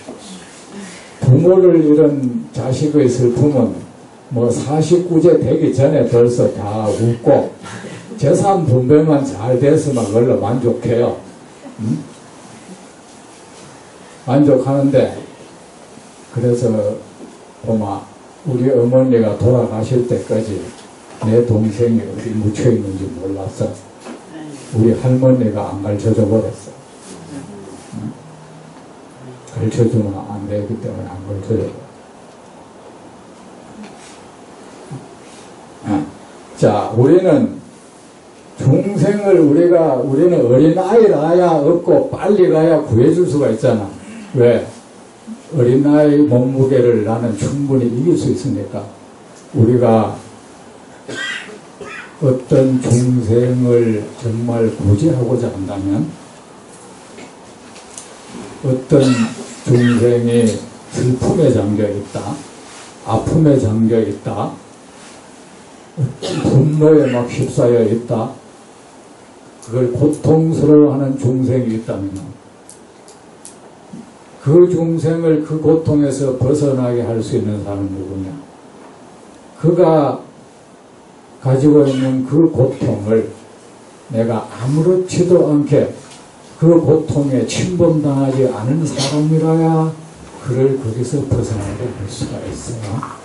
부모를 잃은 자식의 슬픔은 49제 되기 전에 벌써 다 웃고 재산 분배만 잘 됐으면 그걸로 만족해요. 만족하는데 그래서 우리 어머니가 돌아가실 때까지 내 동생이 어디 묻혀 있는지 몰랐어. 우리 할머니가 안 가르쳐줘 버렸어. 가르쳐주면 안 되기 때문에 안 가르쳐줘. 자, 우리는 중생을 우리는 어린아이 낳아야 없고 빨리 가야 구해줄 수가 있잖아. 왜? 어린아이 몸무게를 나는 충분히 이길 수 있으니까. 우리가 어떤 중생을 정말 구제하고자 한다면 어떤 중생이 슬픔에 잠겨 있다, 아픔에 잠겨 있다, 분노에 막 휩싸여 있다, 그걸 고통스러워하는 중생이 있다면 그 중생을 그 고통에서 벗어나게 할 수 있는 사람은 누구냐? 그가 가지고 있는 그 고통을 내가 아무렇지도 않게 그 고통에 침범당하지 않은 사람이라야 그를 거기서 벗어나게 할 수가 있어요.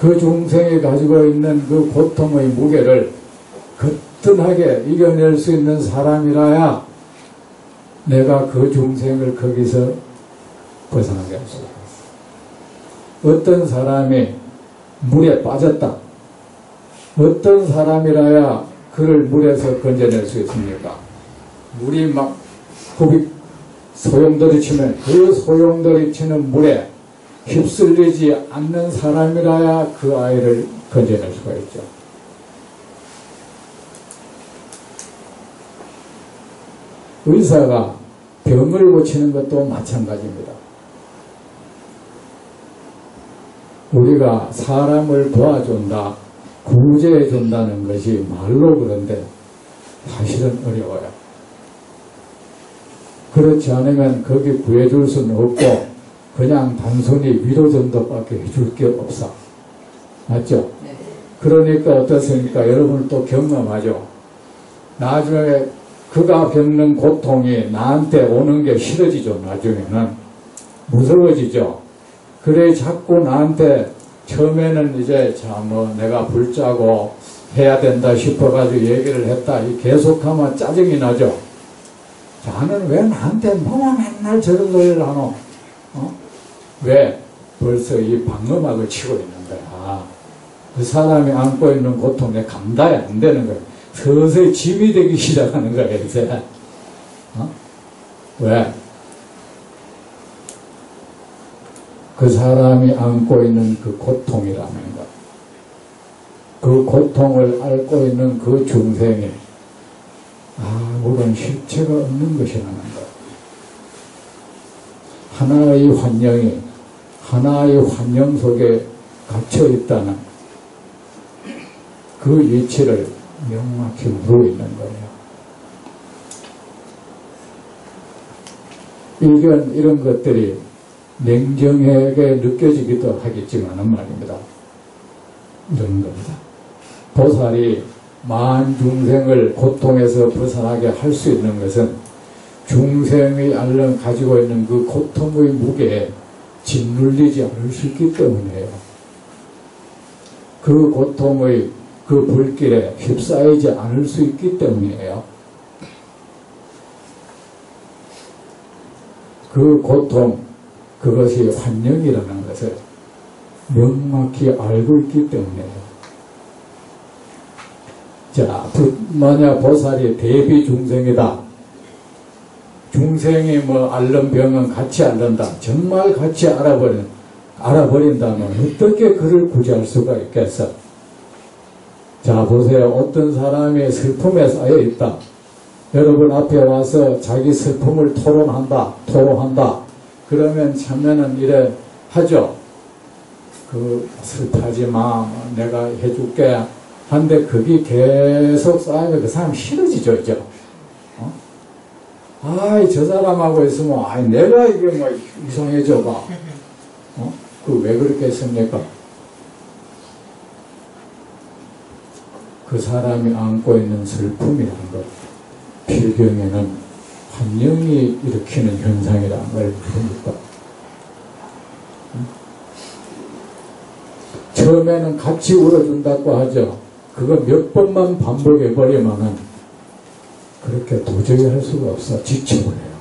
그 중생이 가지고 있는 그 고통의 무게를 거뜬하게 이겨낼 수 있는 사람이라야 내가 그 중생을 거기서 벗어나게 할 수가 있어. 어떤 사람이 물에 빠졌다. 어떤 사람이라야 그를 물에서 건져낼 수 있습니까? 물이 막 소용돌이 치면 그 소용돌이 치는 물에 휩쓸리지 않는 사람이라야 그 아이를 건져낼 수가 있죠. 의사가 병을 고치는 것도 마찬가지입니다. 우리가 사람을 도와준다, 구제해준다는 것이 말로 그런데 사실은 어려워요. 그렇지 않으면 거기 구해줄 수는 없고 그냥 단순히 위로 정도밖에 해줄 게 없어. 맞죠? 그러니까 어떻습니까? 여러분 또 경험하죠. 나중에 그가 겪는 고통이 나한테 오는 게 싫어지죠. 나중에는 무서워지죠. 그래 자꾸 나한테 처음에는 이제 내가 불자고 해야 된다 싶어가지고 얘기를 했다. 계속하면 짜증이 나죠. 자는 왜 나한테 맨날 저런 소리를 하노? 왜? 벌써 이 방음막을 치고 있는 거야. 그 사람이 안고 있는 고통 내 감당이 안 되는 거야. 서서히 짐이 되기 시작하는 거야, 이제. 왜? 그 사람이 안고 있는 그 고통이라는 것. 그 고통을 앓고 있는 그 중생이 아무런 실체가 없는 것이라는 것. 하나의 환영이 하나의 환영 속에 갇혀 있다는 그 이치를 명확히 모르고 있는 거예요. 이런 것들이 냉정하게 느껴지기도 하겠지만은 말입니다. 이런 겁니다. 보살이 만중생을 고통에서 벗어나게 할 수 있는 것은 중생의 가지고 있는 그 고통의 무게에 짓눌리지 않을 수 있기 때문이에요. 그 고통의 그 불길에 휩싸이지 않을 수 있기 때문이에요. 그 고통, 그것이 환영이라는 것을 명확히 알고 있기 때문이에요. 자, 만약 보살이 대비 중생이다. 중생이 앓는 병은 같이 앓는다. 정말 같이 알아버린다면 어떻게 그를 구제할 수가 있겠어? 자, 보세요. 어떤 사람이 슬픔에 쌓여 있다. 여러분 앞에 와서 자기 슬픔을 토로한다. 그러면 참여는 이래 하죠. 슬퍼하지 마. 내가 해줄게. 한데 그게 계속 쌓이면 그 사람 싫어지죠, 이제. 저 사람하고 있으면, 내가 이게 이상해져 봐. 왜 그렇게 했습니까? 그 사람이 안고 있는 슬픔이라는 것, 필경에는 환영이 일으키는 현상이라는 걸 모릅니까? 처음에는 같이 울어준다고 하죠. 그거 몇 번만 반복해버리면은 그렇게 도저히 할 수가 없어. 지쳐버려요.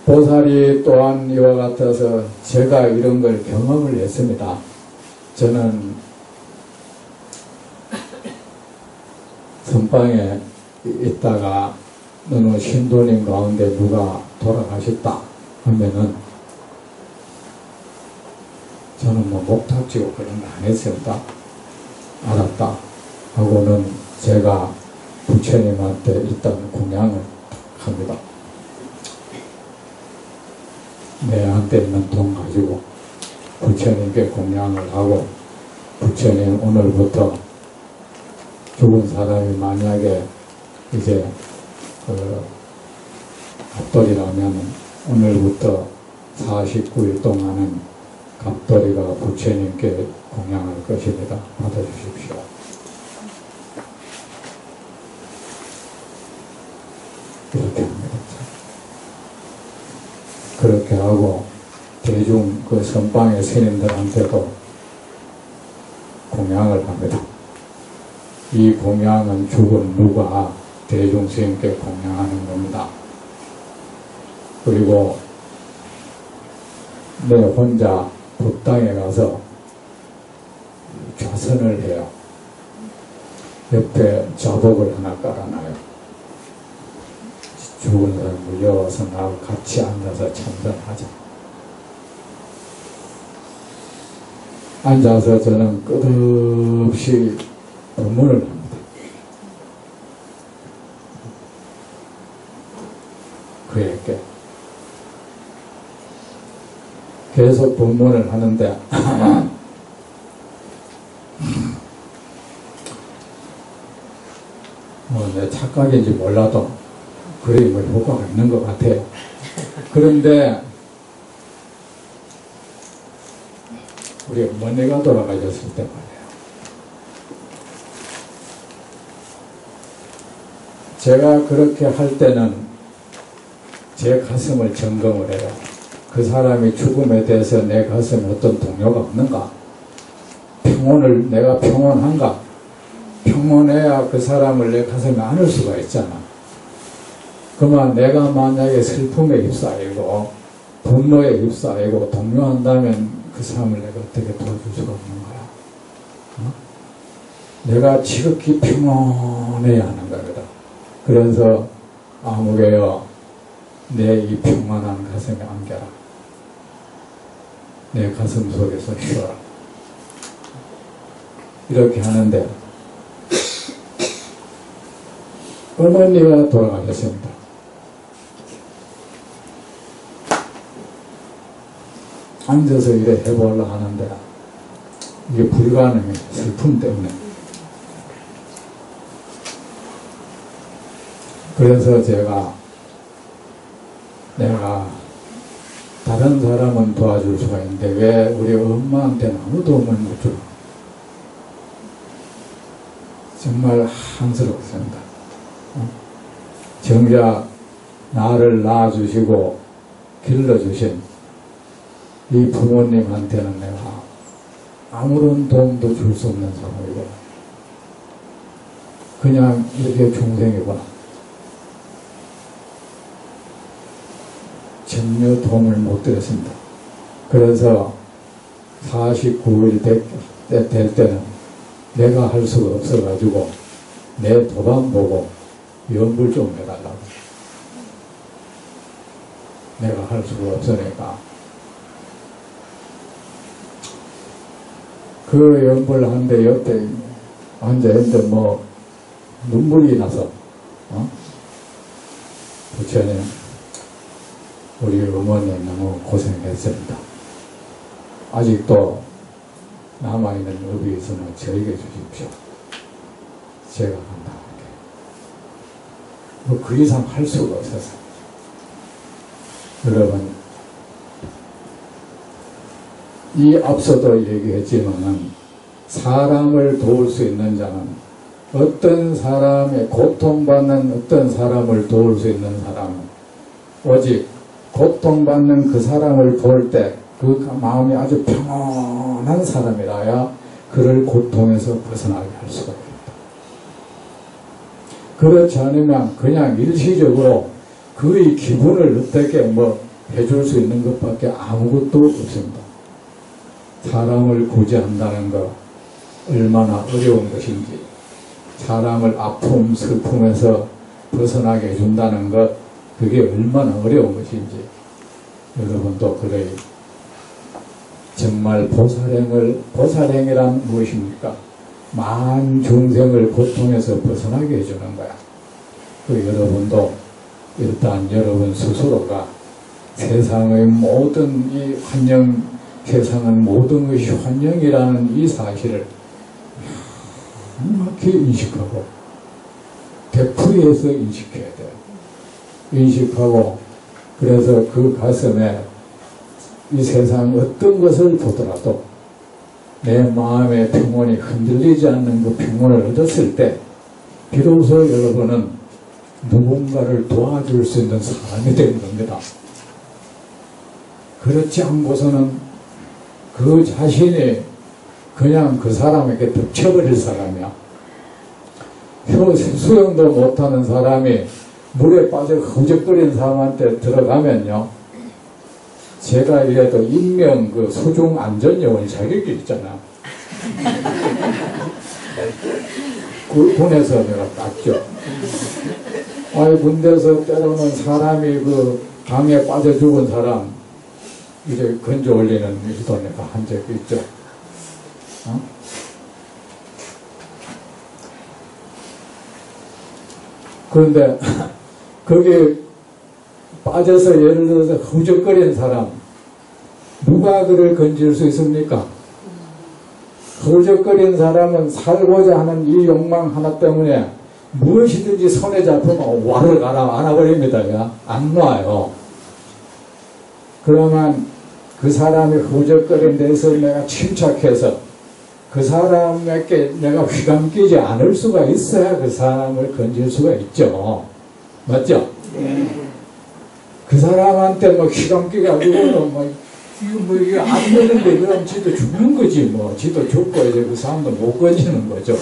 보살이 또한 이와 같아서 제가 이런 걸 경험을 했습니다. 저는 선방에 있다가 어느 신도님 가운데 누가 돌아가셨다 하면은 저는 목탁지고 그런 거 안 했습니다. 알았다 하고는 제가 부처님한테 일단 공양을 합니다. 내한테 있는 돈 가지고 부처님께 공양을 하고, 부처님 오늘부터 죽은 사람이 만약에 이제 갑돌이라면 오늘부터 49일 동안은 갑돌이가 부처님께 공양할 것입니다. 받아주십시오. 이렇게 합니다. 그렇게 하고 대중 그 선방의 스님들한테도 공양을 합니다. 이 공양은 죽은 누가 대중 스님께 공양하는 겁니다. 그리고 내 혼자 법당에 가서 좌선을 해요. 옆에 자복을 하나 깔아놔요. 죽은 사람 물려와서 나하고 같이 앉아서 참선하자. 앉아서 저는 끝없이 법문을 합니다. 그에게 계속 법문을 하는데 내 착각인지 몰라도 그래 효과가 있는 것 같아요. 그런데 우리 어머니가 돌아가셨을 때 말이에요. 제가 그렇게 할 때는 제 가슴을 점검을 해요. 그 사람이 죽음에 대해서 내 가슴에 어떤 동요가 없는가? 내가 평온한가? 평온해야 그 사람을 내 가슴에 안을 수가 있잖아. 그러면 내가 만약에 슬픔에 휩싸이고 분노에 휩싸이고 동요한다면 그 사람을 내가 어떻게 도와줄 수가 없는 거야. 어? 내가 지극히 평온해야 하는 겁니다. 그래서 아무개여 내 이 평안한 가슴에 안겨라. 내 가슴 속에서 쉬어라. 이렇게 하는데 어머니가 돌아가셨습니다. 앉아서 이래 해보려고 하는데 이게 불가능해. 슬픔 때문에. 그래서 내가 다른 사람은 도와줄 수가 있는데 왜 우리 엄마한테는 아무 도움을 못 줘? 정말 한스럽습니다. 정작 나를 낳아주시고 길러주신 이 부모님한테는 내가 아무런 도움도 줄 수 없는 사람이고 그냥 이렇게 중생이구나. 전혀 도움을 못 드렸습니다. 그래서 49일 될 때는 내가 할 수가 없어가지고 내 도방 보고 연불 좀 해달라고. 내가 할 수가 없으니까 그 연불 하는데 옆에 앉아있는데 뭐 눈물이 나서 부처님 우리 어머니 너무 고생했습니다. 아직도 남아있는 업이 있으면 저에게 주십시오. 제가 간다. 뭐 그 이상 할 수가 없어서. 여러분, 이 앞서도 얘기했지만 사람을 도울 수 있는 자는 어떤 사람의 고통받는 어떤 사람을 도울 수 있는 사람은 오직 고통받는 그 사람을 도울 때 그 마음이 아주 평온한 사람이라야 그를 고통에서 벗어나게 할 수가 있다. 그렇지 않으면 그냥 일시적으로 그의 기분을 어떻게 뭐 해줄 수 있는 것밖에 아무것도 없습니다. 사람을 구제한다는 것 얼마나 어려운 것인지, 사람을 아픔, 슬픔에서 벗어나게 해준다는 것 그게 얼마나 어려운 것인지 여러분도 그의 정말 보살행이란 무엇입니까? 만 중생을 고통에서 벗어나게 해주는 거야. 그 여러분도 일단 여러분 스스로가 세상의 모든 이 환영, 세상은 모든 것이 환영이라는 이 사실을 정확히 인식하고 되풀이해서 인식해야 돼요. 인식하고 그래서 그 가슴에 이 세상 어떤 것을 보더라도 내 마음의 평온이 흔들리지 않는 그 평온을 얻었을 때 비로소 여러분은 누군가를 도와줄 수 있는 사람이 되는 겁니다. 그렇지 않고서는 그 자신이 그냥 그 사람에게 덮쳐버릴 사람이야. 수영도 못하는 사람이 물에 빠져 허우적거리는 사람한테 들어가면요, 제가 이래도 인명 그 소중 안전요원 자격이 있잖아. 군에서 내가 땄죠. 아이, 군대에서 때로는 사람이 그 강에 빠져 죽은 사람 이제 건져 올리는 일도 내가 한 적이 있죠. 그런데 거기 빠져서 예를 들어서 허우적거리는 사람 누가 그를 건질 수 있습니까? 허우적거리는 사람은 살고자 하는 이 욕망 하나 때문에 무엇이든지 손에 잡히면 와르르 안아버립니다. 안 놔요. 그러면 그 사람이 허우적거린 데서 내가 침착해서 그 사람에게 내가 휘감기지 않을 수가 있어야 그 사람을 건질 수가 있죠. 맞죠? 그 사람한테 뭐 휘감기가지고는 이거 안 되는데 그럼 지도 죽는 거지 뭐. 지도 죽고 이제 그 사람도 못 건지는 거죠.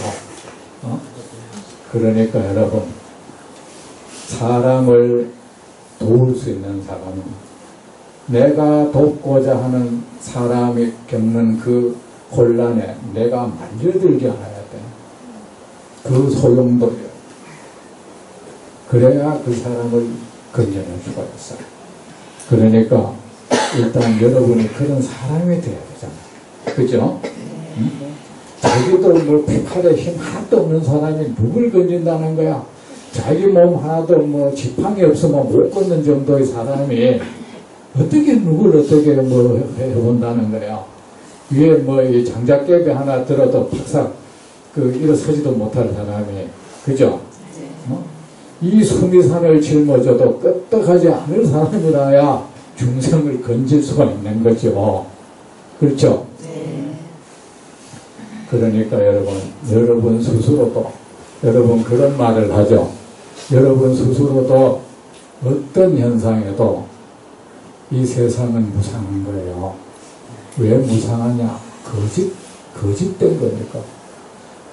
그러니까 여러분, 사람을 도울 수 있는 사람은 내가 돕고자 하는 사람이 겪는 그 곤란에 내가 말려들지 않아야 돼. 그 소용돌이요. 그래야 그 사람을 건져낼 수가 있어요. 그러니까 일단 여러분이 그런 사람이 돼야 되잖아요. 그죠? 응? 자기도 뭐 피칼에 힘 하나도 없는 사람이 누굴 건진다는 거야. 자기 몸 하나도 뭐 지팡이 없으면 못 걷는 정도의 사람이 어떻게 누굴 어떻게 뭐 해본다는 거야. 위에 뭐 이 장작개비 하나 들어도 팍삭 일어서지도 못할 사람이, 그죠? 이 수미산을 짊어져도 끄떡하지 않을 사람이라야 중생을 건질 수가 있는 거죠. 그렇죠? 그러니까 여러분 스스로도, 여러분 그런 말을 하죠. 여러분 스스로도 어떤 현상에도 이 세상은 무상한 거예요. 왜 무상하냐? 거짓된 거니까.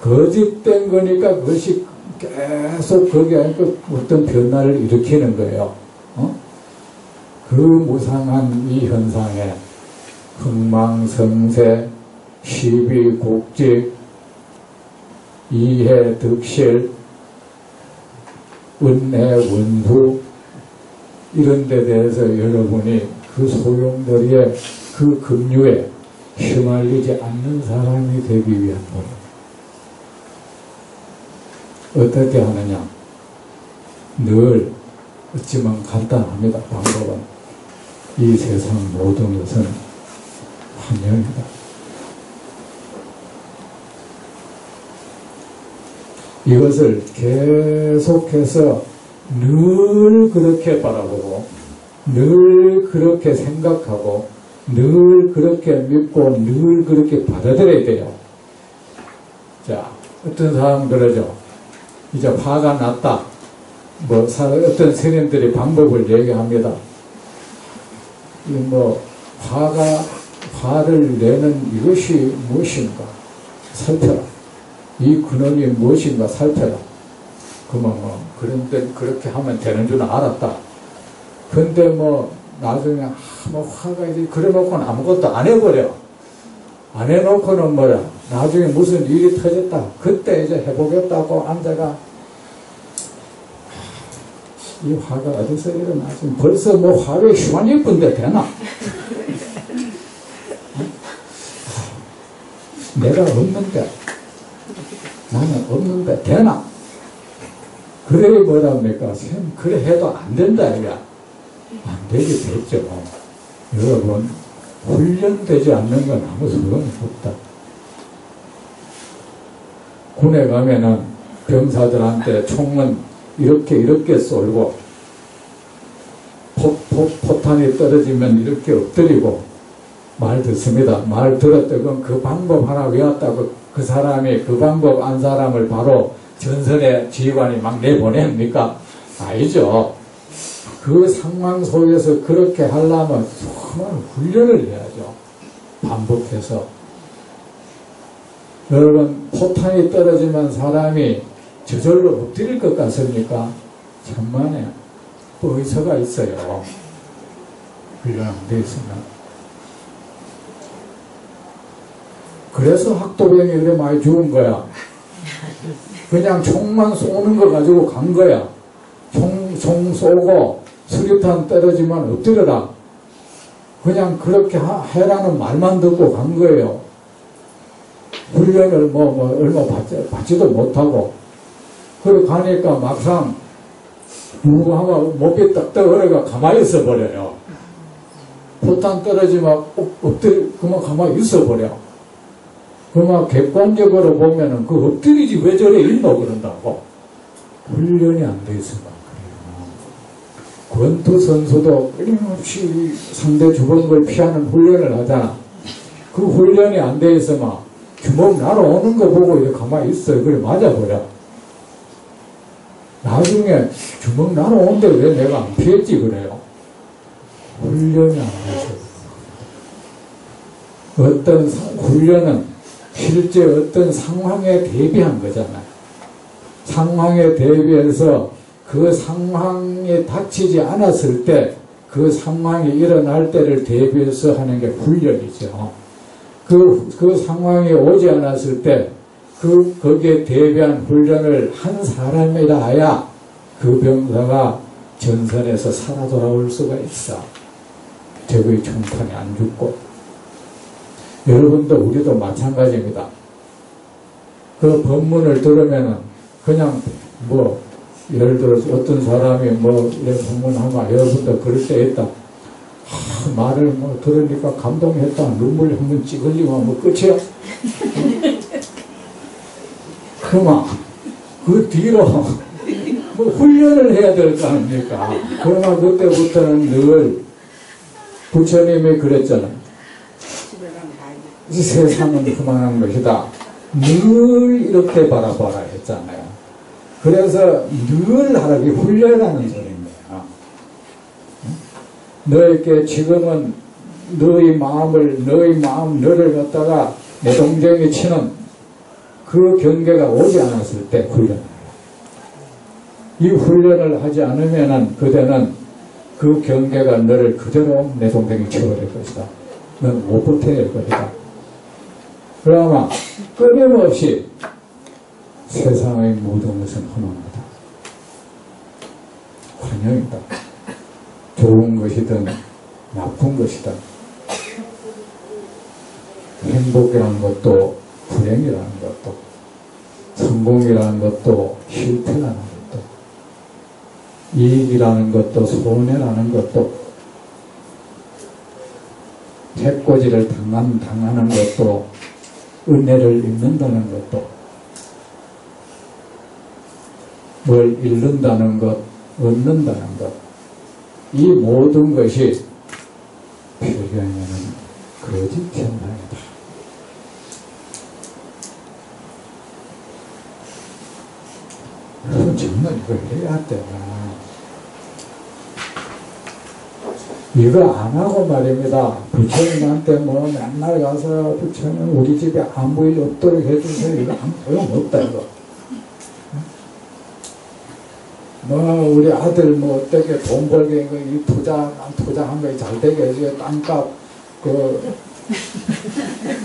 거짓된 거니까 그것이 계속 거기에 어떤 변화를 일으키는 거예요. 그 무상한 이 현상에 흥망성쇠, 시비국직, 이해득실, 은혜원수 이런 데 대해서 여러분이 그 소용돌이에 그 급류에 휘말리지 않는 사람이 되기 위한 노력. 어떻게 하느냐? 늘 어찌만 간단합니다. 방법은 이 세상 모든 것은 환영이다. 이것을 계속해서 늘 그렇게 바라보고 늘 그렇게 생각하고 늘 그렇게 믿고 늘 그렇게 받아들여야 돼요. 자, 어떤 사람들은요, 이제 화가 났다. 어떤 스님들이 방법을 얘기합니다. 화를 내는 이것이 무엇인가 살펴라. 이 근원이 무엇인가 살펴라. 그런데 그렇게 하면 되는 줄 알았다. 근데 나중에 화가 이제 그래 놓고는 아무것도 안 해버려. 안 해놓고는 나중에 무슨 일이 터졌다. 그때 이제 해보겠다고 앉아가 이 화가 어디서 일어나지? 벌써 화를 휘말릴 뿐데 되나? 내가 없는데, 나는 없는데 되나? 그래 뭐랍니까? 그래 해도 안 된다 이게. 안 되게 됐죠. 여러분, 훈련되지 않는 건 아무 소용이 없다. 군에 가면은 병사들한테 총은 이렇게 쏠고 포탄이 떨어지면 이렇게 엎드리고 말 듣습니다. 말 들었다고 그 방법 하나 외웠다고 그 사람이 그 방법 안 사람을 바로 전선에 지휘관이 막 내보냅니까? 아니죠. 그 상황 속에서 그렇게 하려면 정말 훈련을 해야죠. 반복해서. 여러분, 포탄이 떨어지면 사람이 저절로 엎드릴 것 같습니까? 천만에 의사가 있어요. 훈련 안 돼 있으면. 그래서 학도병이 그래 많이 죽은 거야. 그냥 총만 쏘는 거 가지고 간 거야. 총 쏘고 수류탄 떨어지면 엎드려라. 그냥 그렇게 해라는 말만 듣고 간 거예요. 훈련을 얼마 받지도 못하고. 그래 가니까 막상 누구 하면 목이 떡떡 얼어가 가만히 있어 버려요. 포탄 떨어지면 그만 가만히 있어 버려. 그만 객관적으로 보면은 그 엎드리지 왜 저래 있노 그런다고. 훈련이 안 돼 있으면 그래요. 권투 선수도 끊임없이 상대 주먹을 피하는 훈련을 하잖아. 그 훈련이 안 돼 있으면 주먹 날아오는 거 보고 이렇게 가만히 있어요. 그래 맞아버려. 나중에 주먹 날아오는데 왜 내가 안 피했지 그래요. 훈련이 안 돼서. 어떤 훈련은 실제 어떤 상황에 대비한 거잖아요. 상황에 대비해서 그 상황에 닥치지 않았을 때 그 상황이 일어날 때를 대비해서 하는 게 훈련이죠. 그 상황이 오지 않았을 때 거기에 대비한 훈련을 한 사람이라 하야 그 병사가 전선에서 살아 돌아올 수가 있어. 적의 총탄이 안 죽고. 여러분도 우리도 마찬가지입니다. 그 법문을 들으면은 그냥 뭐 예를 들어서 어떤 사람이 뭐 이런 법문하면 여러분도 그럴 때 있다. 말을 뭐 들으니까 감동했다. 눈물 한번 찌글리면 뭐 끝이야. 그만 그 뒤로 뭐 훈련을 해야 될 거 아닙니까? 그러나 그때부터는 늘 부처님이 그랬잖아요. 이 세상은 그만한 것이다. 늘 이렇게 바라봐라 했잖아요. 그래서 늘 하라기 훈련하는 소리입니다. 너에게 지금은 너의 마음, 너를 갖다가 내 동생이 치는 그 경계가 오지 않았을 때 훈련을 해요. 이 훈련을 하지 않으면은 그대는 그 경계가 너를 그대로 내 동생이 쳐버릴 것이다. 넌 못 버텨낼 것이다. 그러나 끊임없이 세상의 모든 것은 허망하다. 환영이다. 좋은 것이든 나쁜 것이든 행복이라는 것도 불행이라는 것도 성공이라는 것도 실패라는 것도 이익이라는 것도 손해라는 것도 해코지를 당하는 것도 은혜를 입는다는 것도 뭘 잃는다는 것, 얻는다는 것, 이 모든 것이 필요하면은 거짓 현상이다. 정말 이걸 해야 돼. 이거 안 하고 말입니다. 부처님한테 뭐 맨날 가서 부처님 우리 집에 아무 일 없도록 해주세요. 이거 아무 소용없다 이거. 뭐 우리 아들 뭐 어떻게 돈 벌게 이거 이 투자한 거 잘 되게 해줘요. 땅값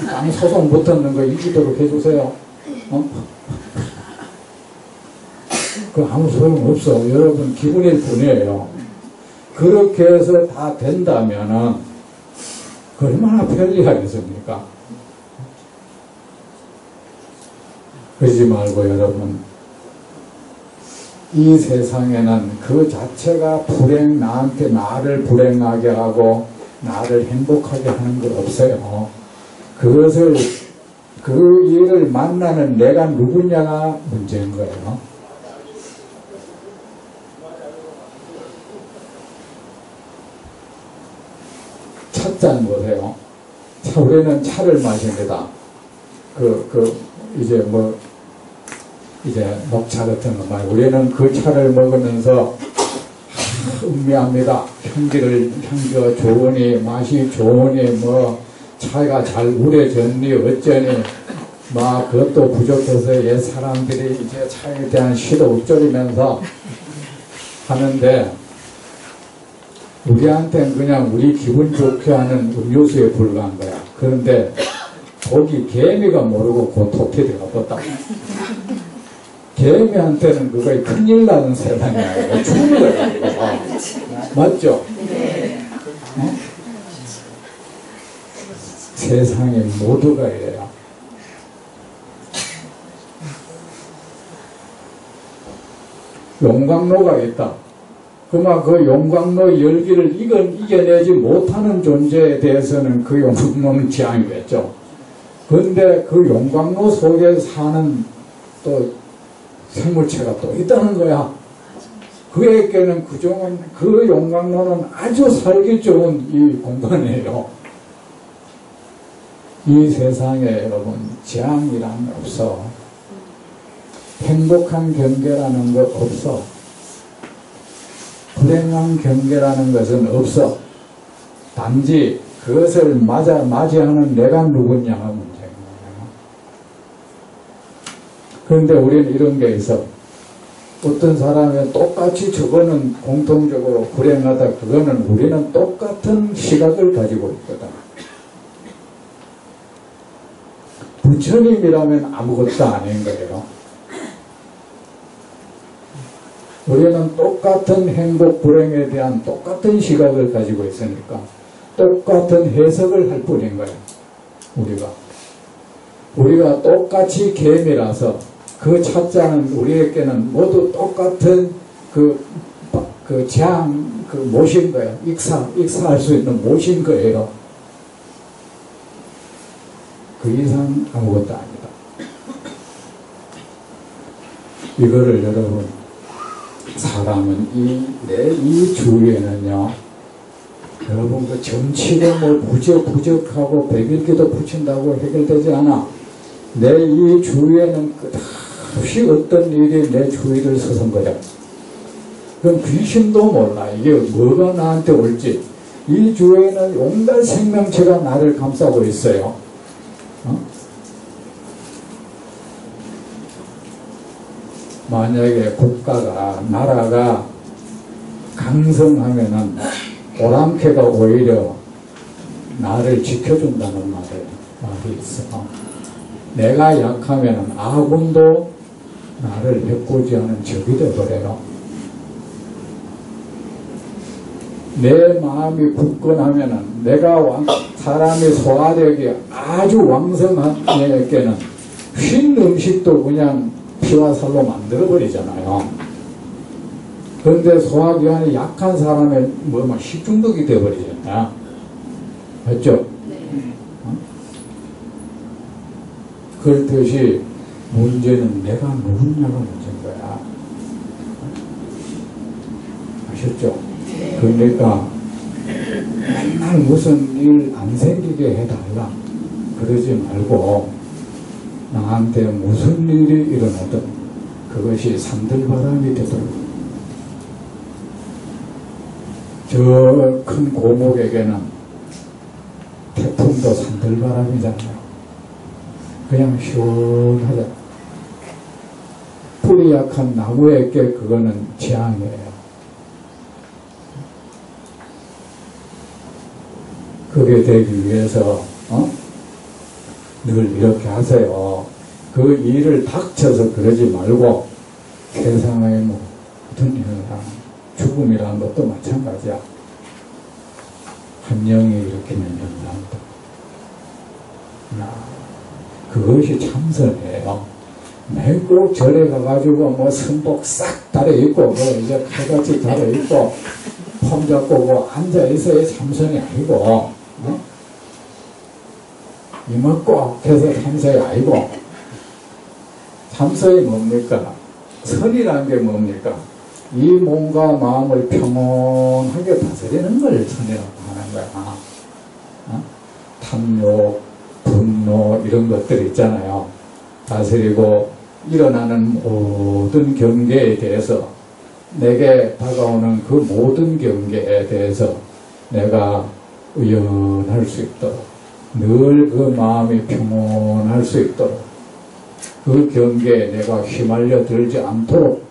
땅 소송 붙었는 거 이기도록 해주세요. 그 아무 소용 없어. 여러분 기분일 뿐이에요. 그렇게 해서 다 된다면은 얼마나 편리하겠습니까? 그러지 말고 여러분. 이 세상에는 그 자체가 나를 불행하게 하고 나를 행복하게 하는 거 없어요. 그 일을 만나는 내가 누구냐가 문제인 거예요. 찻잔 보세요. 우리는 차를 마십니다. 이제 녹차 같은 거 말고 우리는 그 차를 먹으면서 음미합니다. 향기가 좋으니 맛이 좋으니 뭐 차가 잘 우려졌니 어쩌니 막 그것도 부족해서 옛 사람들이 이제 차에 대한 시도 읊조리면서 하는데 우리한테는 그냥 우리 기분 좋게 하는 음료수에 불과한 거야. 그런데 거기 개미가 모르고 그 토끼리가 뻗다. 개미한테는 그거 큰일 나는 세상이야. 죽는 거야. 맞죠? 네. 세상에 모두가 이래요. 용광로가 있다. 그러면 그 용광로 열기를 이겨내지 못하는 존재에 대해서는 그 용광로는 지향이겠죠. 그런데 그 용광로 속에 사는 또 생물체가 또 있다는 거야. 그에게는 그 용광로는 아주 살기 좋은 이 공간이에요. 이 세상에 여러분 재앙이란 없어. 행복한 경계라는 거 없어. 불행한 경계라는 것은 없어. 단지 그것을 맞이하는 내가 누구냐가 문제인 거예요. 그런데 우리는 이런 게 있어. 어떤 사람이 똑같이 저거는 공통적으로 불행하다. 그거는 우리는 똑같은 시각을 가지고 있거든. 부처님이라면 아무것도 아닌 거예요. 우리는 똑같은 행복, 불행에 대한 똑같은 시각을 가지고 있으니까 똑같은 해석을 할 뿐인 거예요. 우리가 똑같이 개미라서 그 차자는 우리에게는 모두 똑같은 그 재앙, 못인 거예요. 익사할 수 있는 못인 거예요. 그 이상 아무것도 아니다. 이거를 여러분, 사람은 이 주위에는요, 여러분 그 정치가 뭐 부적하고 백일기도 붙인다고 해결되지 않아. 내 이 주위에는 끝없이 어떤 일이 내 주위를 서선 거야. 그건 귀신도 몰라. 이게 뭐가 나한테 올지. 이 주위에는 온갖 생명체가 나를 감싸고 있어요. 만약에 나라가 강성하면은 오랑캐가 오히려 나를 지켜준다는 말이 있어. 내가 약하면은 아군도 나를 해코지하는 적이 되어버려요. 내 마음이 굳건하면은 사람의 소화력이 아주 왕성한 애에게는 쉰 음식도 그냥 피와 살로 만들어버리잖아요. 그런데 소화기관이 약한 사람의 식중독이 되어버리잖아요. 맞죠? 네. 그렇듯이 문제는 내가 누구냐가 문제인 거야. 아셨죠? 네. 그러니까 맨날 무슨 일 안 생기게 해달라 그러지 말고 나한테 무슨 일이 일어나든 그것이 산들바람이 되도록 저 큰 고목에게는 태풍도 산들바람이잖아요. 그냥 시원하자. 뿌리 약한 나무에게 그거는 재앙이에요. 그게 되기 위해서 늘 이렇게 하세요. 그 일을 닥쳐서 그러지 말고 세상의 모든 일이랑 죽음이라는 것도 마찬가지야. 한 영이 일으키는 현상이다. 그것이 참선이에요. 매일 꼭 절에 가가지고 선복 싹 달아입고 이제 칼같이 달아입고 폼 잡고 앉아있어야 참선이 아니고 이만 꼭 해서 참선이 아니고 참선이 뭡니까? 선이라는 게 뭡니까? 이 몸과 마음을 평온하게 다스리는 걸 선이라고 하는 거야. 탐욕, 분노 이런 것들 있잖아요. 다스리고 일어나는 모든 경계에 대해서 내게 다가오는 그 모든 경계에 대해서 내가 의연할 수 있도록 늘 그 마음이 평온할 수 있도록 그 경계에 내가 휘말려 들지 않도록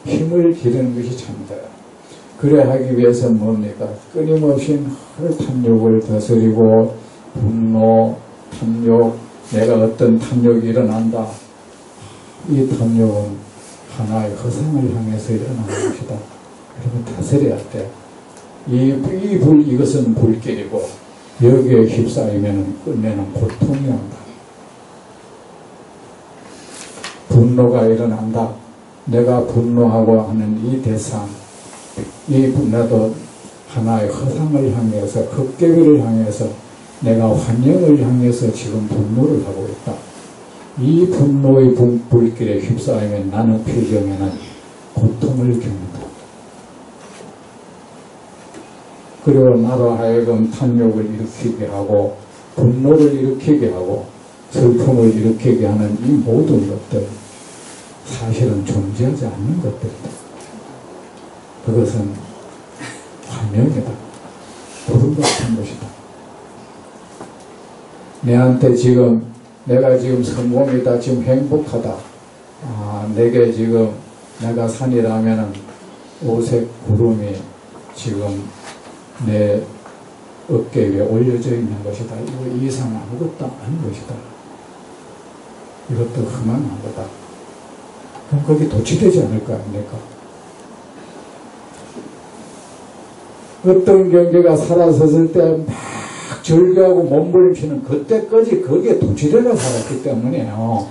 힘을 기르는 것이 참다. 그래 하기 위해서 뭡니까? 끊임없이 늘 탐욕을 다스리고 분노, 탐욕, 내가 어떤 탐욕이 일어난다. 이 탐욕은 하나의 허상을 향해서 일어나는 것이다. 그러면 다스려야 돼. 이것은 불길이고 여기에 휩싸이면 끝내는 고통이 온다. 분노가 일어난다. 내가 분노하고 하는 이 대상, 이 분노도 하나의 허상을 향해서, 헛개비를 향해서, 내가 환영을 향해서 지금 분노를 하고 있다. 이 분노의 불길에 휩싸이면 나는 필경에는 고통을 겪는다. 그리고 나로 하여금 탐욕을 일으키게 하고 분노를 일으키게 하고 슬픔을 일으키게 하는 이 모든 것들 사실은 존재하지 않는 것들이다. 그것은 환영이다. 구름 같은 것이다. 내한테 지금 내가 지금 성공이다, 지금 행복하다. 내게 지금 내가 산이라면은 오색 구름이 지금 내 어깨 위에 올려져 있는 것이다. 이거 이상 아무것도 아닌 것이다. 이것도 흠한 거다. 그럼 거기 도취되지 않을 거 아닙니까? 어떤 경계가 살아섰을 때 막 절규하고 몸부림치는 그때까지 거기에 도취되어 살았기 때문이에요.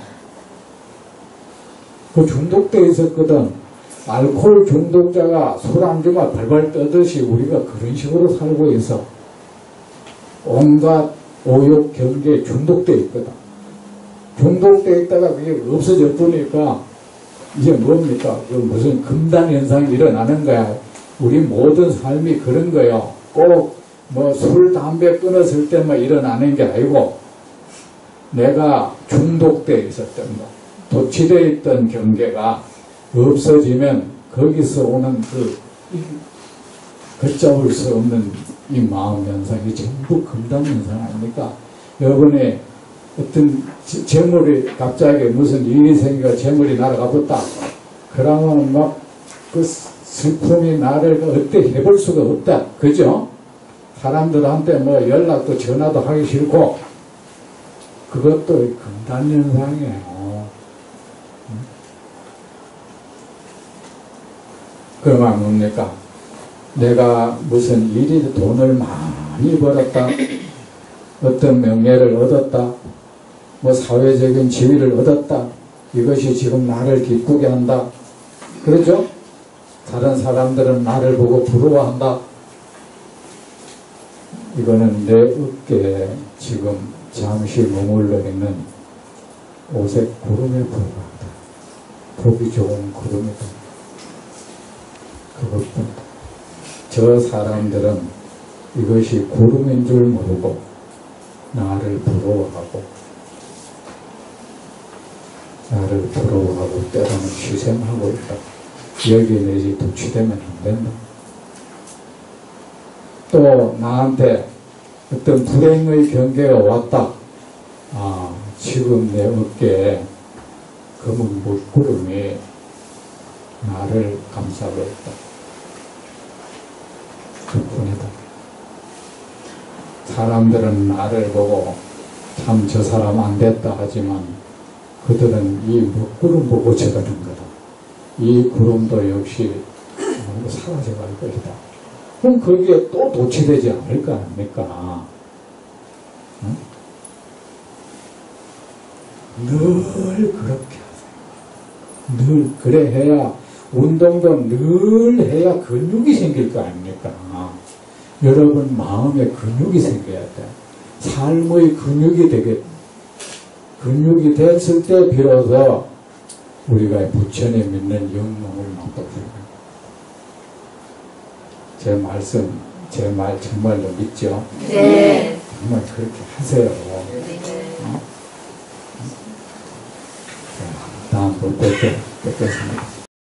그 중독되어 있었거든. 알코올 중독자가 술 안주가 발발 떠듯이 우리가 그런 식으로 살고 있어. 온갖 오욕 경계에 중독되어 있거든. 중독되어 있다가 그게 없어져 버리니까 이제 뭡니까? 무슨 금단현상이 일어나는 거야. 우리 모든 삶이 그런 거예요. 꼭 뭐 술, 담배 끊었을 때만 일어나는 게 아니고 내가 중독되어 있었던 거, 도취되어 있던 경계가 없어지면 거기서 오는 걷잡을 수 없는 이 마음 현상이 전부 금단 현상 아닙니까? 여러분이 어떤 재물이 갑자기 무슨 일이 생겨 재물이 날아가 붙다. 그러면 막 그 슬픔이 나를 어때 해볼 수가 없다. 그죠? 사람들한테 뭐 연락도 전화도 하기 싫고 그것도 금단 현상이에요. 그러면 뭡니까? 내가 무슨 일이 돈을 많이 벌었다. 어떤 명예를 얻었다. 뭐 사회적인 지위를 얻었다. 이것이 지금 나를 기쁘게 한다. 그렇죠? 다른 사람들은 나를 보고 부러워한다. 이거는 내 어깨에 지금 잠시 머물러 있는 오색 구름에 불과하다. 보기 좋은 구름이다. 그것뿐. 저 사람들은 이것이 구름인 줄 모르고 나를 부러워하고 때로는 희생하고 있다. 여기에 내지 도취되면 안 된다. 또 나한테 어떤 불행의 경계가 왔다. 지금 내 어깨에 검은 물구름이 나를 감싸고 있다. 그뿐이다. 사람들은 나를 보고 참 저 사람 안 됐다 하지만 그들은 이 먹구름 보고 저가는 거다. 이 구름도 역시 사라져갈 것이다. 그럼 거기에 또 도취되지 않을 거 아닙니까? 응? 늘 그렇게 하세요. 늘 그래 해야 운동도 늘 해야 근육이 생길 거 아닙니까? 여러분 마음에 근육이 생겨야 돼. 삶의 근육이 근육이 됐을 때 비로소 우리가 부처님 믿는 영롱을 맛보는 제 말씀, 제 말 정말로 믿죠? 네. 정말 그렇게 하세요. 다음 볼 때 뵙겠습니다.